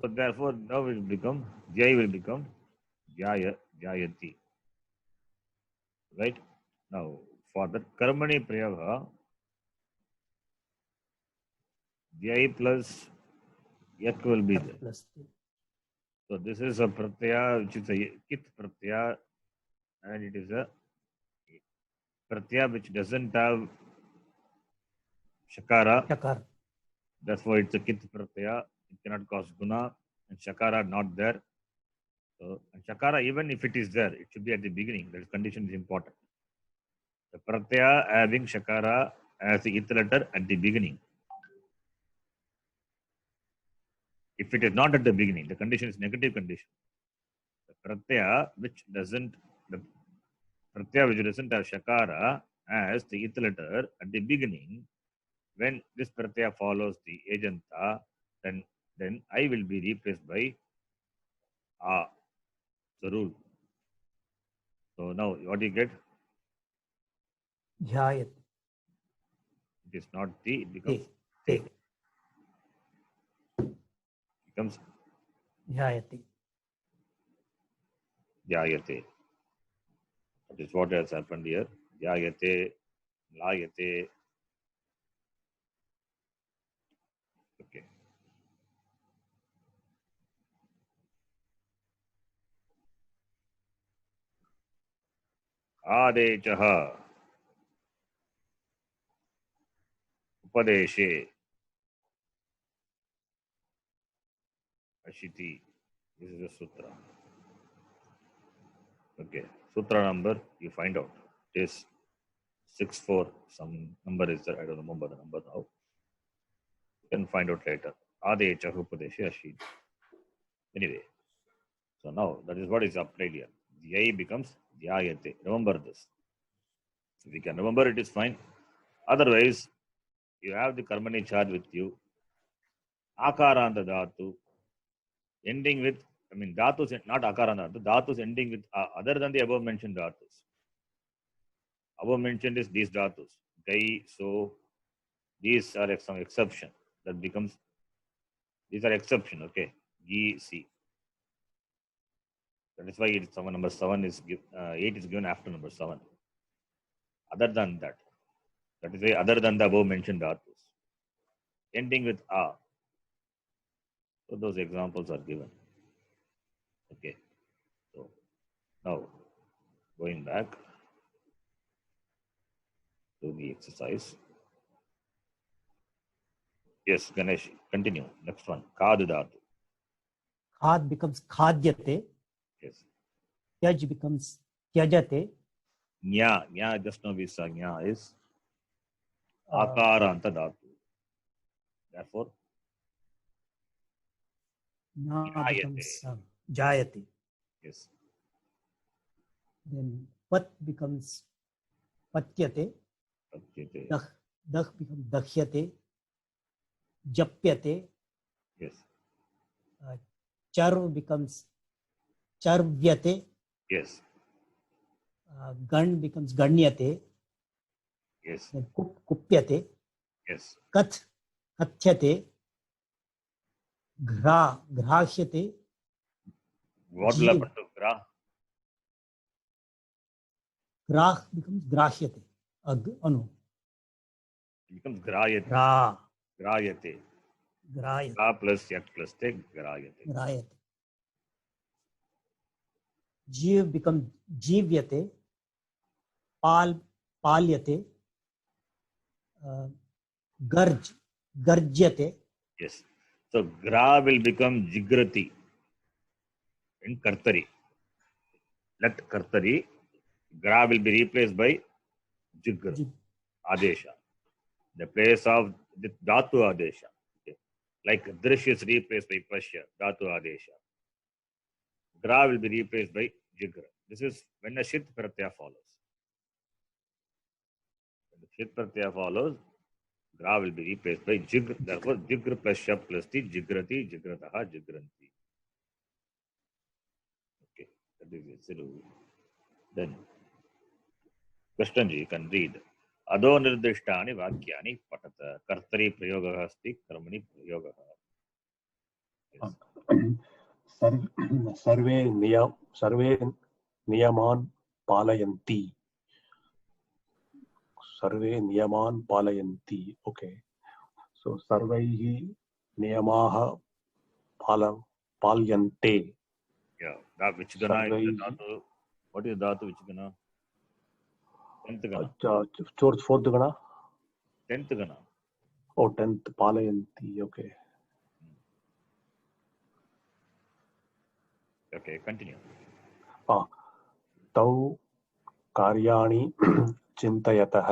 So therefore, now it will become Jai will become Jaya Jayati. Right? Now for that Karmani Prayaga, Jai plus Yak will be there. Plus T. So this is a pratyaya which is a kit pratyaya, and it is a pratyaya which doesn't have shakara. Shakar. That's why it's a kit pratyaya. It cannot cause guna, and shakara not there. So and shakara, even if it is there, it should be at the beginning. That condition is important. The pratyaya having shakara as the it letter at the beginning. If it is not at the beginning, the condition is negative condition. The pratyaya which doesn't have shakara as the it letter at the beginning, when this pratyaya follows the aganta, then I will be replaced by A. The rule. So now what do you get? Jhayat. It is not the, it becomes Te. becomes Jhayati. Jayate. That is what has happened here. Jayate, Layate. Okay. Adechaha. Upadeshe. Ashiti. This is a sutra. Okay. Sutra number, you find out. It is 6-4. Some number is there. I don't remember the number now. You can find out later. Adechaha Upadeshe Ashiti. Anyway. So now that is what is applied here. Dhyai becomes Dhyayate. Remember this. If you can remember, it is fine. Otherwise, you have the Karmani charge with you. Akaranta Dhatu. Ending with, Dhatus, not Akaranta Dhatu. Dhatus ending with other than the above mentioned Dhatus. Above mentioned is these Dhatus. Gai, so, these are some exception. That becomes, these are exception, okay. Gi, si. That is why it's number 7 is 8 is given after number 7. Other than that, that is why other than the above mentioned dhatus, ending with a. So those examples are given. Okay. So now going back to the exercise. Yes, Ganesh, continue. Next one. Kad dhatu. Khad becomes Khadyate. Yes. Tyaj becomes Tyajate. Nya, just now we saw Nya is Akaranta dhatu. Therefore, Na Jayate. becomes Jayati. Yes. Then pat becomes patyate. Patyate. Dah becomes dakhyate. Japyate. Yes. Char becomes charvyate. Yes. Gan becomes ganyate. Yes. Then kupyate. Yes. Kath kathyate. Grahyate. What will happen to gra? Grah becomes grahyate. Anu. It becomes grayate. Gra. Grayate. Grayate. Gra plus yak plus te grayate. Grayate. Jeev becomes jivyate. Palyate. Garjyate. Yes. So gra will become jigrati in kartari. Let kartari. Gra will be replaced by jigra. Adesha. The place of the dhatu adesha. Okay. Like drish is replaced by pasya. Dhatu adesha. Gra will be replaced by jigra. This is when a shit pratyaya follows. When the shit pratyaya follows, gra will be replaced by jigra. Therefore, jigra plus shab plus ti, jigrati, jigrataha, jigranti. Okay, that is it. Then, Krishnaji, you can read. Adho nirdishtani vakyani patata. Kartari prayogaha asti, karmani prayogaha. Yes. सर्वे नियमान् पालयन्ति. सर्वे नियमान् पालयन्ति. Okay. So सर्वैः नियमाः पाल्यन्ते. Yeah. That which gana is the dhatu? What is dhatu? Which gana? 10th gana. Fourth gana? 10th gana. Oh, 10th. Palayanti. Okay. Okay, continue. तौ कार्याणि चिन्तयतः.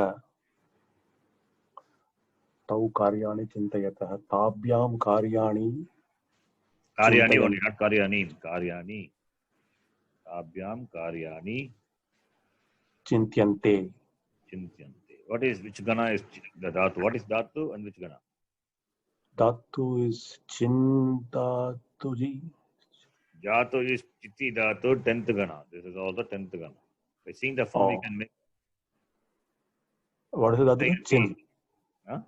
तौ कार्याणि चिन्तयतः. ताभ्यां कार्याणि Karyani only, not karyani. Karyani. Abhyam karyani चिन्त्यन्ते. chintyante. What is, which gana is the dhatu? What is dhatu and which gana? Dhatu is chintatuji. Dhatu is chitti dhatu, 10th gana. This is also 10th gana. By seeing the form, you can make. What is the dhatu? Chin. Huh?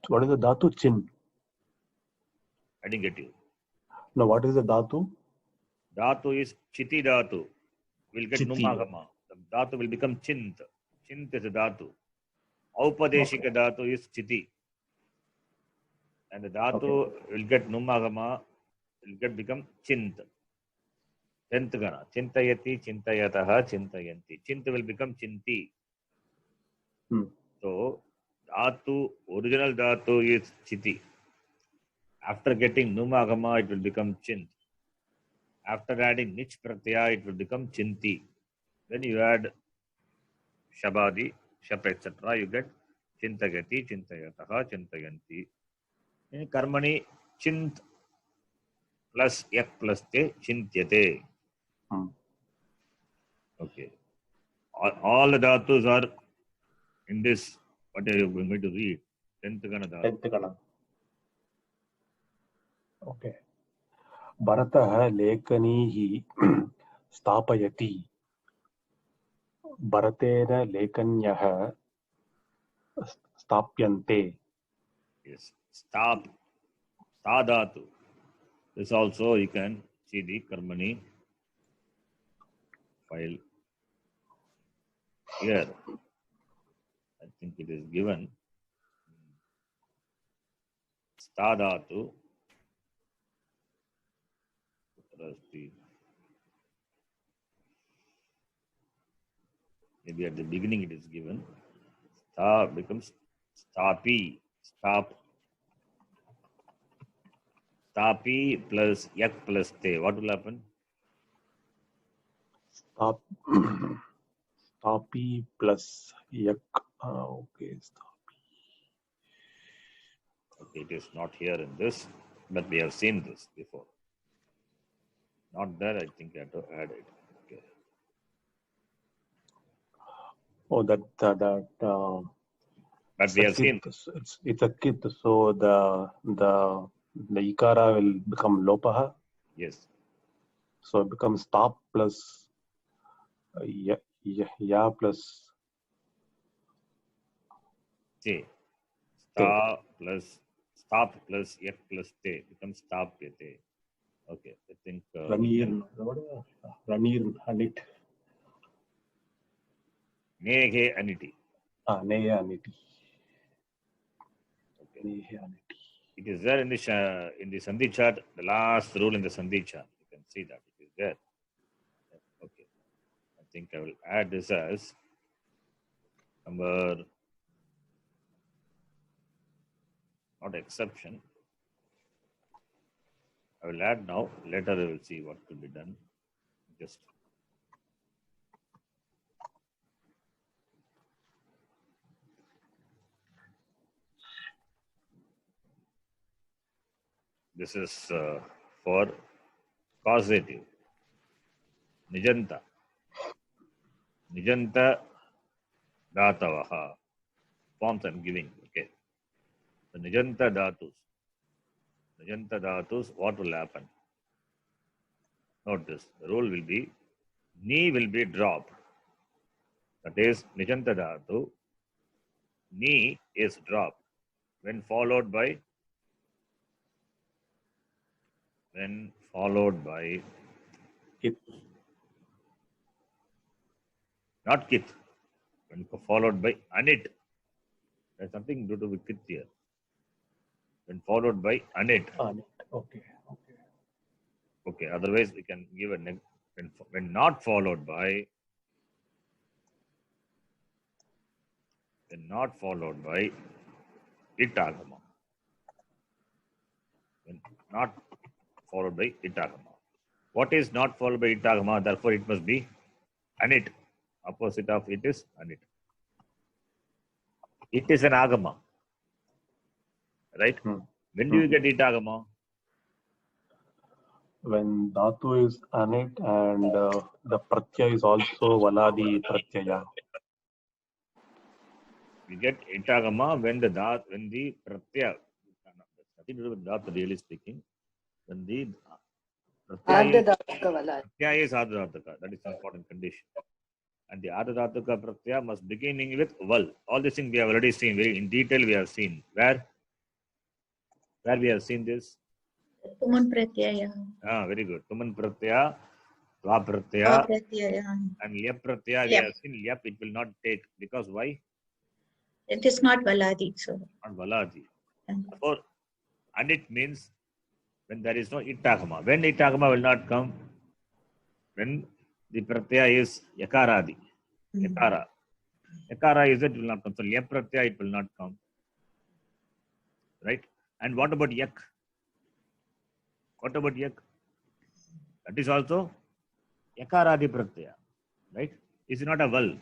What is the dhatu? Chin. I didn't get you. No, what is the dhatu? Dhatu is chitti dhatu. We'll get Chitti. numagama. The dhatu will become chint. Chint is a dhatu. Aupadeshika dhatu is chitti. And the dhatu will get numagama, will become chint. 10th gana. Chintayati, chintayataha, chintayanti. Chint will become chinti. So, dhatu, original dhatu is chitti. After getting numagama, it will become chint. After adding nich pratyaya, it will become chinti. Then you add shabadi, shap, etc. You get chintagati, chintayataha, chintayanti. In karmani, chint plus yak plus te, chintyate. Okay. All the dhatus are in this. What are you going to read? 10th gana dhatu. 10th gana. Okay. Bharatah lekanihi stapayati. Bharatena lekanyah stapyante. Yes. Stop. Stadatu. This also you can see the karmani file here. I think it is given. Stadatu. Maybe at the beginning it is given. Sta becomes stapi. Stop. Stapi plus yak plus te. What will happen? Stapi plus yak. Okay. Stapi. Okay, it is not here in this, but we have seen this before. Not there, I think I have to add it. Okay. Oh, that But we have seen, it's a kit. So the ikara will become lopaha. yes, So it becomes stop plus ya plus te. Stop plus yak plus te becomes stop te. Okay, I think ranir anit. Nehe aniti. Neya aniti. Okay. Neya aniti. It is there in the Sandhi chart, the last rule in the Sandhi chart. You can see that it is there. Okay. I think I will add this as number, not exception. I will add now. Later we will see what could be done. Just this is for causative. Nijanta. Nijanta Datavaha. Forms I'm giving. Okay. The Nijanta Dhatus. Nijanta Dhatus, what will happen? Note this. The rule will be Ni will be dropped. That is Nijanta Dhatu. Ni is dropped when followed by Kit. Not kit. When followed by anit. There's something to do with kit here. When followed by anit. Okay. Okay. Otherwise, we can give a when not followed by itagama. When not followed by itagama. What is not followed by itagama? Therefore, it must be anit. Opposite of it is anit. It is an agama. Right? When do you get itagama? When dhatu is anit and the pratyaya is also valadi pratyaya. We get itagama when the pratyaya, nothing to do with dhatu really speaking, when the pratyaya is ardhadhatuka. That is an important condition. And the ardhadhatuka pratyaya must beginning with val. All these things we have already seen. Very in detail we have seen. Where we have seen this? Tuman pratyaya. Very good. Tuman pratyaya, va pratyaya, and lyap pratyaya. We have seen lyap it will not take. Because why? It is not valadi. So. Not valadi. Therefore, anit means when there is no itagama. When itagama will not come? When the pratyaya is yakaradi. Yakara. Yakara is it will not come. So lyap pratyaya it will not come. Right? And what about yak? What about yak? That is also yakaradi pratyaya. Right? Is not a val.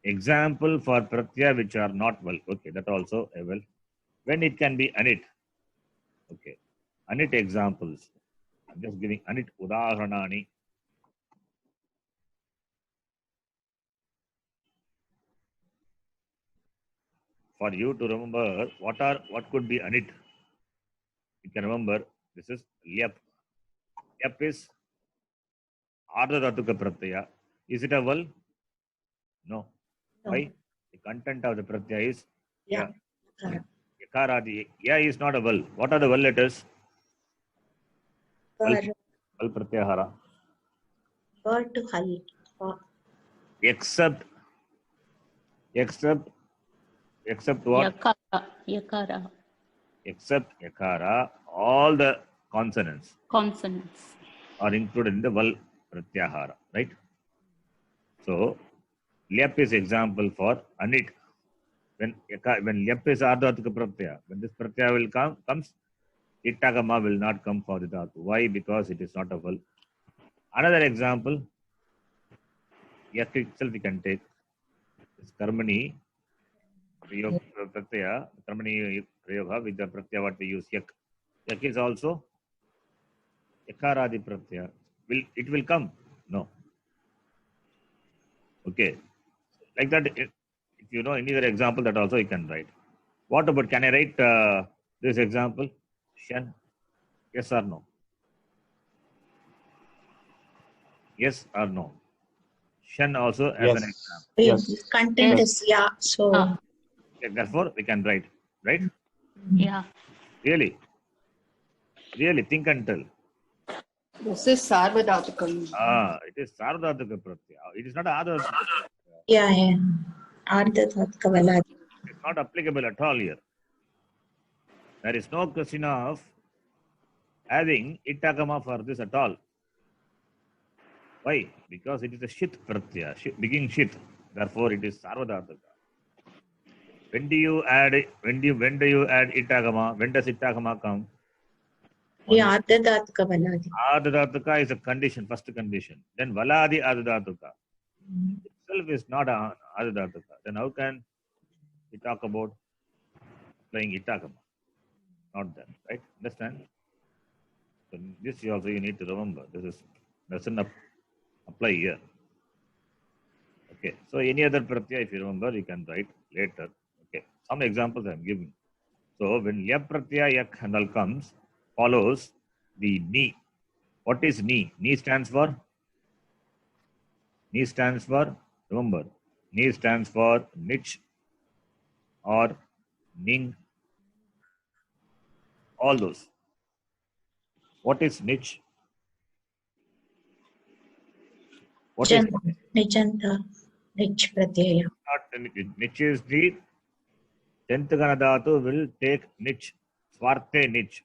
Example for pratyaya which are not val. Okay, that also a val. When it can be anit. Okay. Anit examples. I'm just giving anit udaharanani. For you to remember what could be anit. You can remember this is lyap. Lyap is ardhadhatuka pratyaya. Is it a val? No. Why? The content of the pratyaya is ya. Yakaradi. Ya is not a val. What are the val letters? Val pratyahara. To hal. Except what? Yakara. Except yakara, all the consonants are included in the val pratyahara, right? So lyap is example for anit. When lyap is ardhadhatuka pratyaya, when this pratyaya will comes, itagama will not come for the dhatu. Why? Because it is not a val. Another example, yak itself we can take. This karmani pratyaya, karmani prayoga with the pratyaya what we use yak. Yak is also yakaradi pratyaya. It will come? No. Okay. Like that, if you know any other example, that also you can write. What about, can I write this example? Shan? Yes or no? Yes or no? Shan also as an Yes. example. Yes. Content Yes. is yeah. So Okay, therefore, we can write, right? Yeah. Really? Really, think and tell. This is Sarvadhatukam. It is Sarvadhataka Pratyaya. It is not Adhataka. yeah, yeah. Ardhathatka Valadi. It's not applicable at all here. There is no question of having Itagama for this at all. Why? Because it is a Shit Pratyaya, beginning Shit. Therefore, it is Sarvadhataka. When do you add Itagama? When does Itagama come? Yeah, Ardhathatka Valadi. Adhataka is a condition, first condition. Then Valadi Adhataka. Itself is not Adhataka. Then how can we talk about playing Itagama? Not that, right? Understand? So this also you need to remember. This doesn't apply here. Okay. So any other pratyaya, if you remember, you can write later. Okay. Some examples I am giving. So when ya pratyaya yak and all comes, follows the ni. What is ni? Ni stands for? Ni stands for, remember, ni stands for nich or ning. All those. What is nich? What is Nijanta. Nich Pratyaya. not nich is the 10th gana dhatu will take nich. Swarte nich.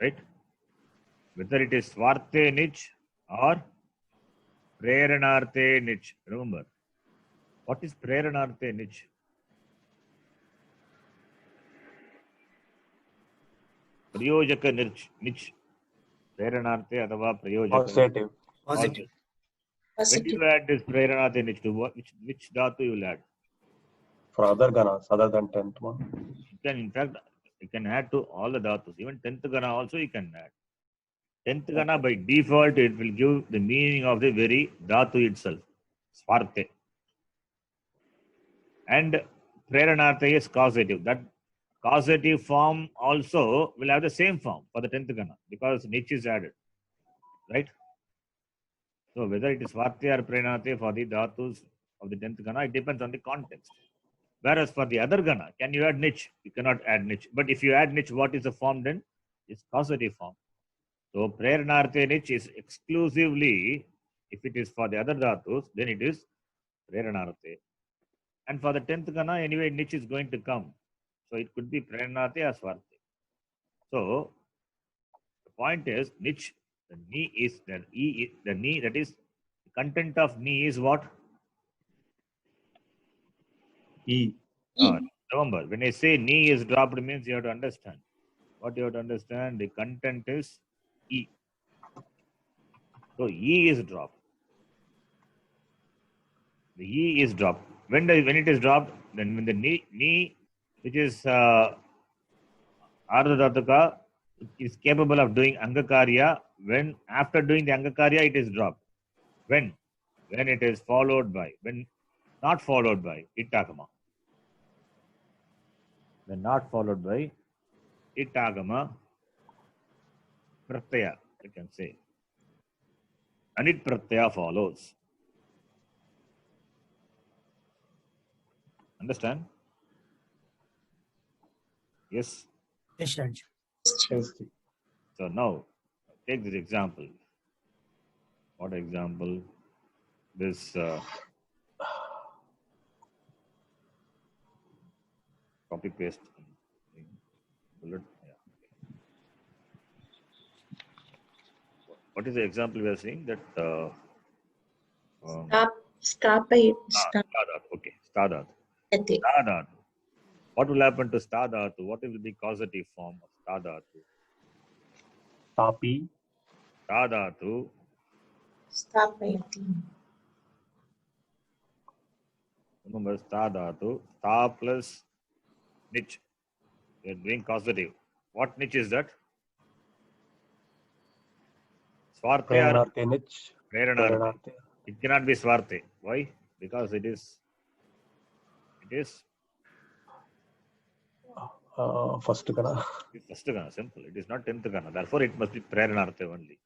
Right? Whether it is swarte nich or preranarte nich. Remember. What is preranarte nich? Prayojaka nich. Preranarte अथवा प्रयोजक. Positive. Positive. When do you add this preranarte nich to what? Which dhatu you will add? For other ganas other than 10th one. You can, in fact, you can add to all the dhatus. Even 10th gana also you can add. 10th gana by default it will give the meaning of the very dhatu itself. Swarte. And preranarte is causative. That causative form also will have the same form for the 10th gana because nich is added. Right? So whether it is swarte or preranarte for the dhatus of the 10th gana, it depends on the context. Whereas for the other gana, can you add nich? You cannot add nich. But if you add nich, what is the form then? It's causative form. So preranarte nich is exclusively, if it is for the other dhatus, then it is preranarte. And for the 10th gana, anyway, nich is going to come. So it could be preranarte or swarte. So the point is, nich, the ni is, the ni, that is, the content of ni is what? E. Remember, when I say ni is dropped, means you have to understand. What you have to understand, the content is E. So E is dropped. The E is dropped. When it is dropped, then when the ni which is Ardhataka, is capable of doing Angakarya, when after doing the Angakarya, it is dropped. When it is followed by, when not followed by Itagama. When not followed by Itagama Pratyaya, you can say. Anit Pratyaya follows. Understand? Yes. Yes, Ranju. Yes. So now, take this example. What example? This copy paste bullet. Yeah. What is the example we are saying? That Sthapai. Stadhat. Okay, Stadhat. Sthapai. Stadhat. What will happen to Stadhatu? What will be causative form of Stadhatu? Tapi. Stadhatu. Sthapayati. Remember, Stadhatu. Sta plus nich. We are doing causative. What nich is that? Swarte or Preranarte nich. Preranarte? It cannot be Swarte. Why? Because it is First gana. it's first gana, simple. It is not 10th gana. Therefore, it must be Preranartha only.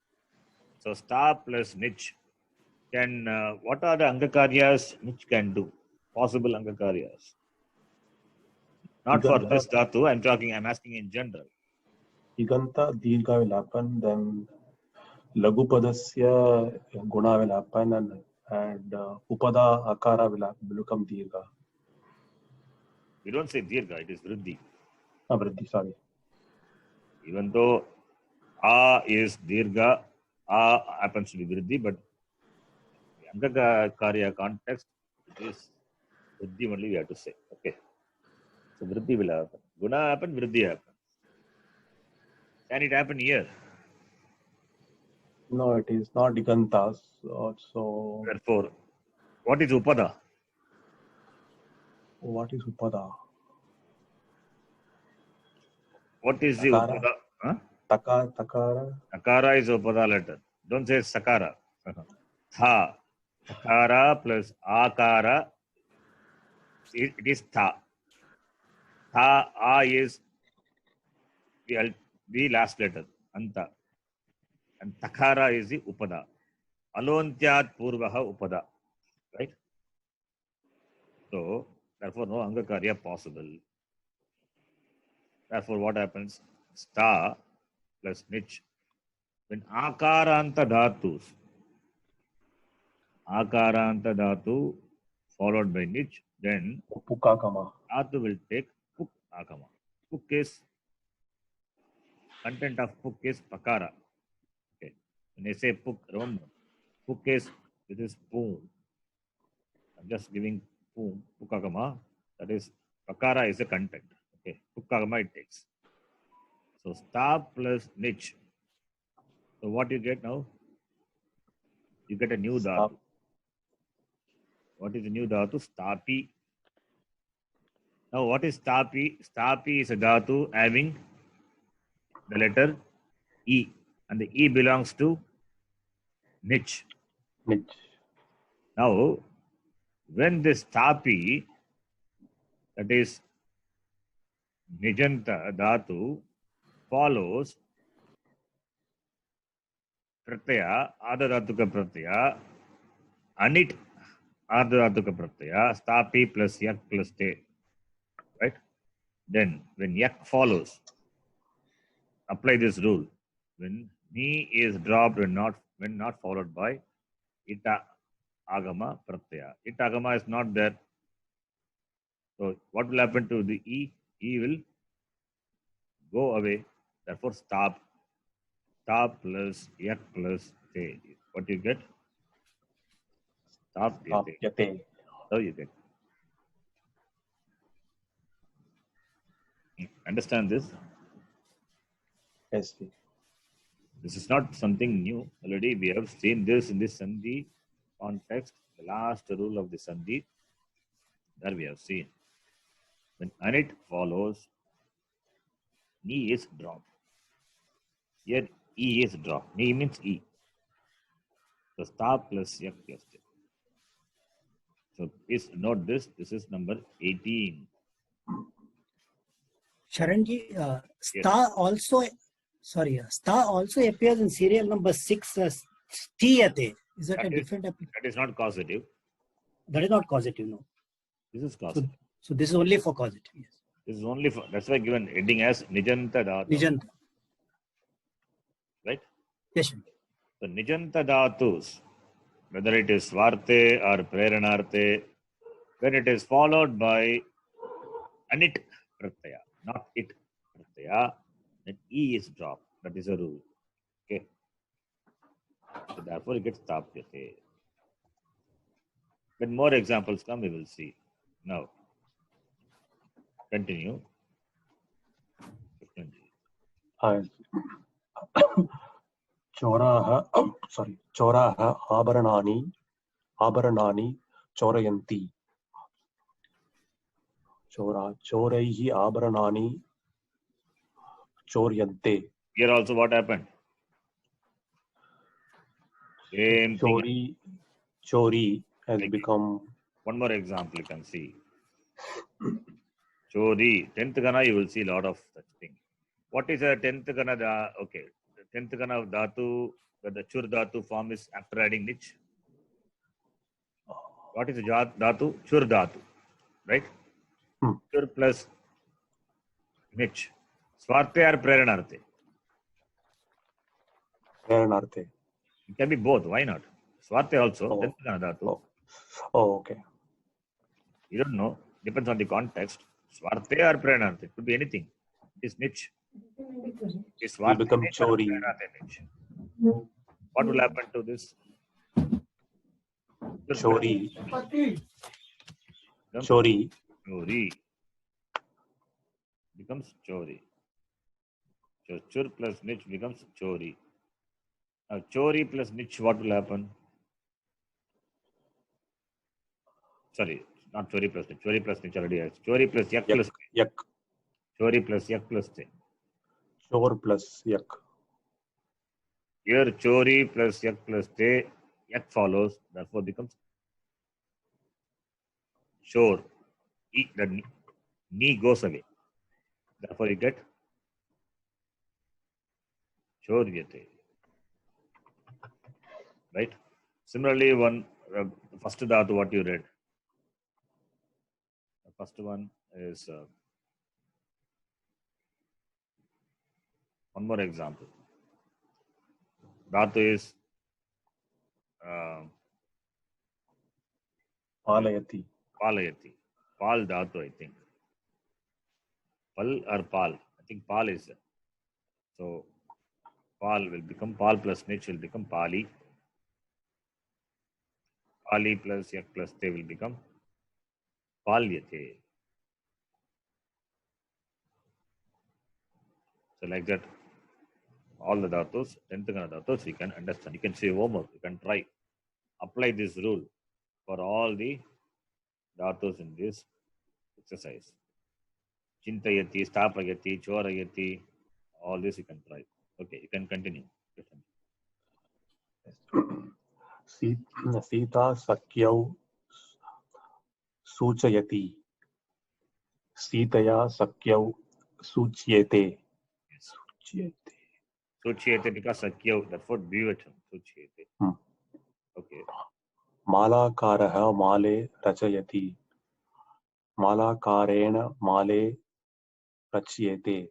So, sta plus nich can, what are the Angakaryas nich can do? Possible Angakaryas. Not for Iganta. this dhatu, I'm asking in general. Iganta Dirgha will happen, then Lagupadasya Guna will happen, and Upada Akara will become Dirgha. We don't say Dirgha, it is Vriddhi. Vriddhi, sorry. Even though A is Dirgha, A happens to be Vriddhi, but in the Angakakarya context, it is Vriddhi only we have to say. Okay. So Vriddhi will happen. Guna happen, Vriddhi happen. Can it happen here? No, it is not Igantas. So, Therefore, what is Upada? what is Upada? What is the Takara. Upada? Huh? Takara. Takara is Upada letter. Don't say Sakara. Tha. Takara plus Akara. It is Tha. Tha, A is the last letter. Anta. And Takara is the Upada. Alontyat Purvaha Upada. Right? So, therefore, no Angakarya possible. Therefore, what happens? Sta plus nich. When Akaranta dhatu followed by nich, then Pukakama. dhatu will take puk akama. Puk is, content of puk is pakara. Okay. When I say puk, remember, puk is, this is poom. I'm just giving poom, pukakama. That is, pakara is the content. Okay, pukakama it takes. So, sta plus nich. So, what you get now? You get a new dhatu. What is the new dhatu? Stapi. Now, what is stapi? Stapi is a dhatu having the letter E. And the E belongs to nich. Nich. Now, when this stapi, that is nijanta dhatu, follows pratyaya, adadhatuka pratyaya, anit adadhatuka pratyaya, stapi plus yak plus te. Right? Then, when yak follows, apply this rule. When ni is dropped when not followed by ita agama pratyaya. Ita agama is not there. So, what will happen to the E? E will go away. Therefore, stop. Stop plus yak plus te. What you get? Stop yate. So you get. Understand this? Yes. This is not something new. Already we have seen this in this Sandhi context. The last rule of the Sandhi. There we have seen. When anit follows, ni is dropped. Here E is dropped. Ni means E. So stop plus yak plus te. So please note this. This is number 18. Sharanji, star also, star also appears in serial number 6 as Tiyate. Is that a different application? That is not causative. That is not causative, no. This is causative. So this is only for causative, yes. This is only for, that's why given heading as Nijanta Dhatu. Nijanta. Right? Yes, sir. So Nijanta Dhatus, whether it is Svarte or Preranarte, when it is followed by Anit Pratyaya, not it Pratyaya, then E is dropped. That is a rule. Okay. So therefore it gets Tapyate. When more examples come, we will see. Now, continue. Choraha Abaranani Chorayanti. Choraihi Abaranani Choryante. Here also what happened? Same thing. chori has Like become one more example you can see. Chori, 10th gana, you will see a lot of such thing. What is a 10th gana? Okay, the 10th gana of dhatu, the chur dhatu form is after adding nich. What is the dhatu? Chur dhatu, right? Chur plus nich. Swarte or preranarte? Preranarte. It can be both. Why not? Swarte also. Oh. 10th gana dhatu. Oh, okay. You don't know. Depends on the context. Swarte or preranarte? It could be anything. It is nich. It will become chori. What will happen to this? Chori. Chori. Chori becomes chori. So chur plus nich becomes chori. Now chori plus nich, what will happen? Sorry, not chori plus nich. Chori plus nich already has. Chori plus yak plus yak. Chori plus yak plus te. Chor plus yak. Here chori plus yak plus te, yak follows, therefore becomes chor. The ni goes away. Therefore you get choryate. Right? Similarly, the first dhatu, what you read. The first one is one more example. Dhatu is Palayati. Palayati. Pal dhatu, I think. Pal or pal? I think pal is. So pal will become pal plus nich will become pali. Pali plus yak plus te will become palyate. So like that, all the dhatus, 10th gana dhatus, you can understand. You can say homework. You can try. Apply this rule for all the dhatus in this exercise. Chintayati, stapayati, chorayati, all this you can try. Okay, you can continue. Sita sakyau suchayati. Sitaya sakyau suchyete. Suchyete because sakyau, therefore dvivacham. Suchyete. Okay. Malakaraha male rachayati. Malakarena male rachyete.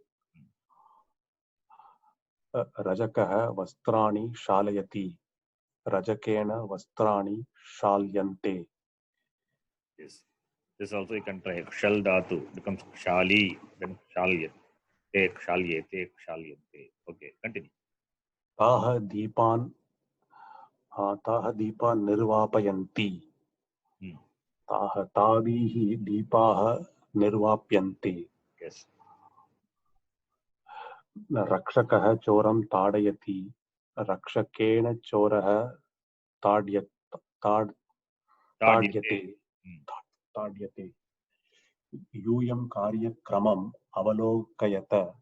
Rajakaha vastrani shalayati. Rajakena vastrani shalyante. Yes. This also you can try. Shal dhatu becomes shali, then shalyate. Kshalyete, kshalyante. Okay, continue. Taha deepan nirvapayanti. Taha tavihi deepaha nirvapyante. Yes. Rakshakaha choram tadayati. Rakshakena choraha tadyate. Yuyam karyakramam avalokayata.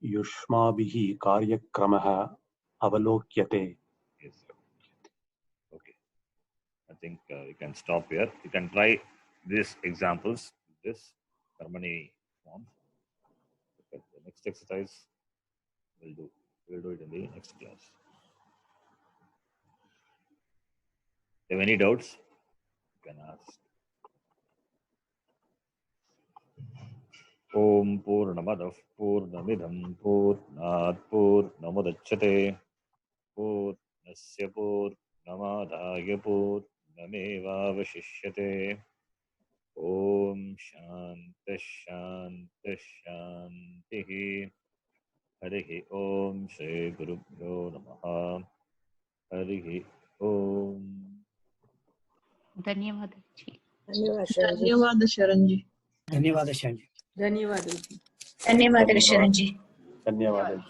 Yushmabihi karyakramaha avalokyate. Yes. Okay. I think you can stop here. You can try these examples, this Karmani form. Okay. The next exercise we'll do it in the next class. If you have any doubts, you can ask. Om Purnamadav Purnamidham Purnat Purnamudachyate Purnasya Purnamadaya Purnameva Vashishyate. Om Shanta Shanta Shantihi. Harihi Om Shri Gurubhyo Namaha. Harihi Om. धन्यवाद जी. धन्यवाद शरण जी. धन्यवाद शरण जी. धन्यवाद. धन्यवाद शरण जी. धन्यवाद.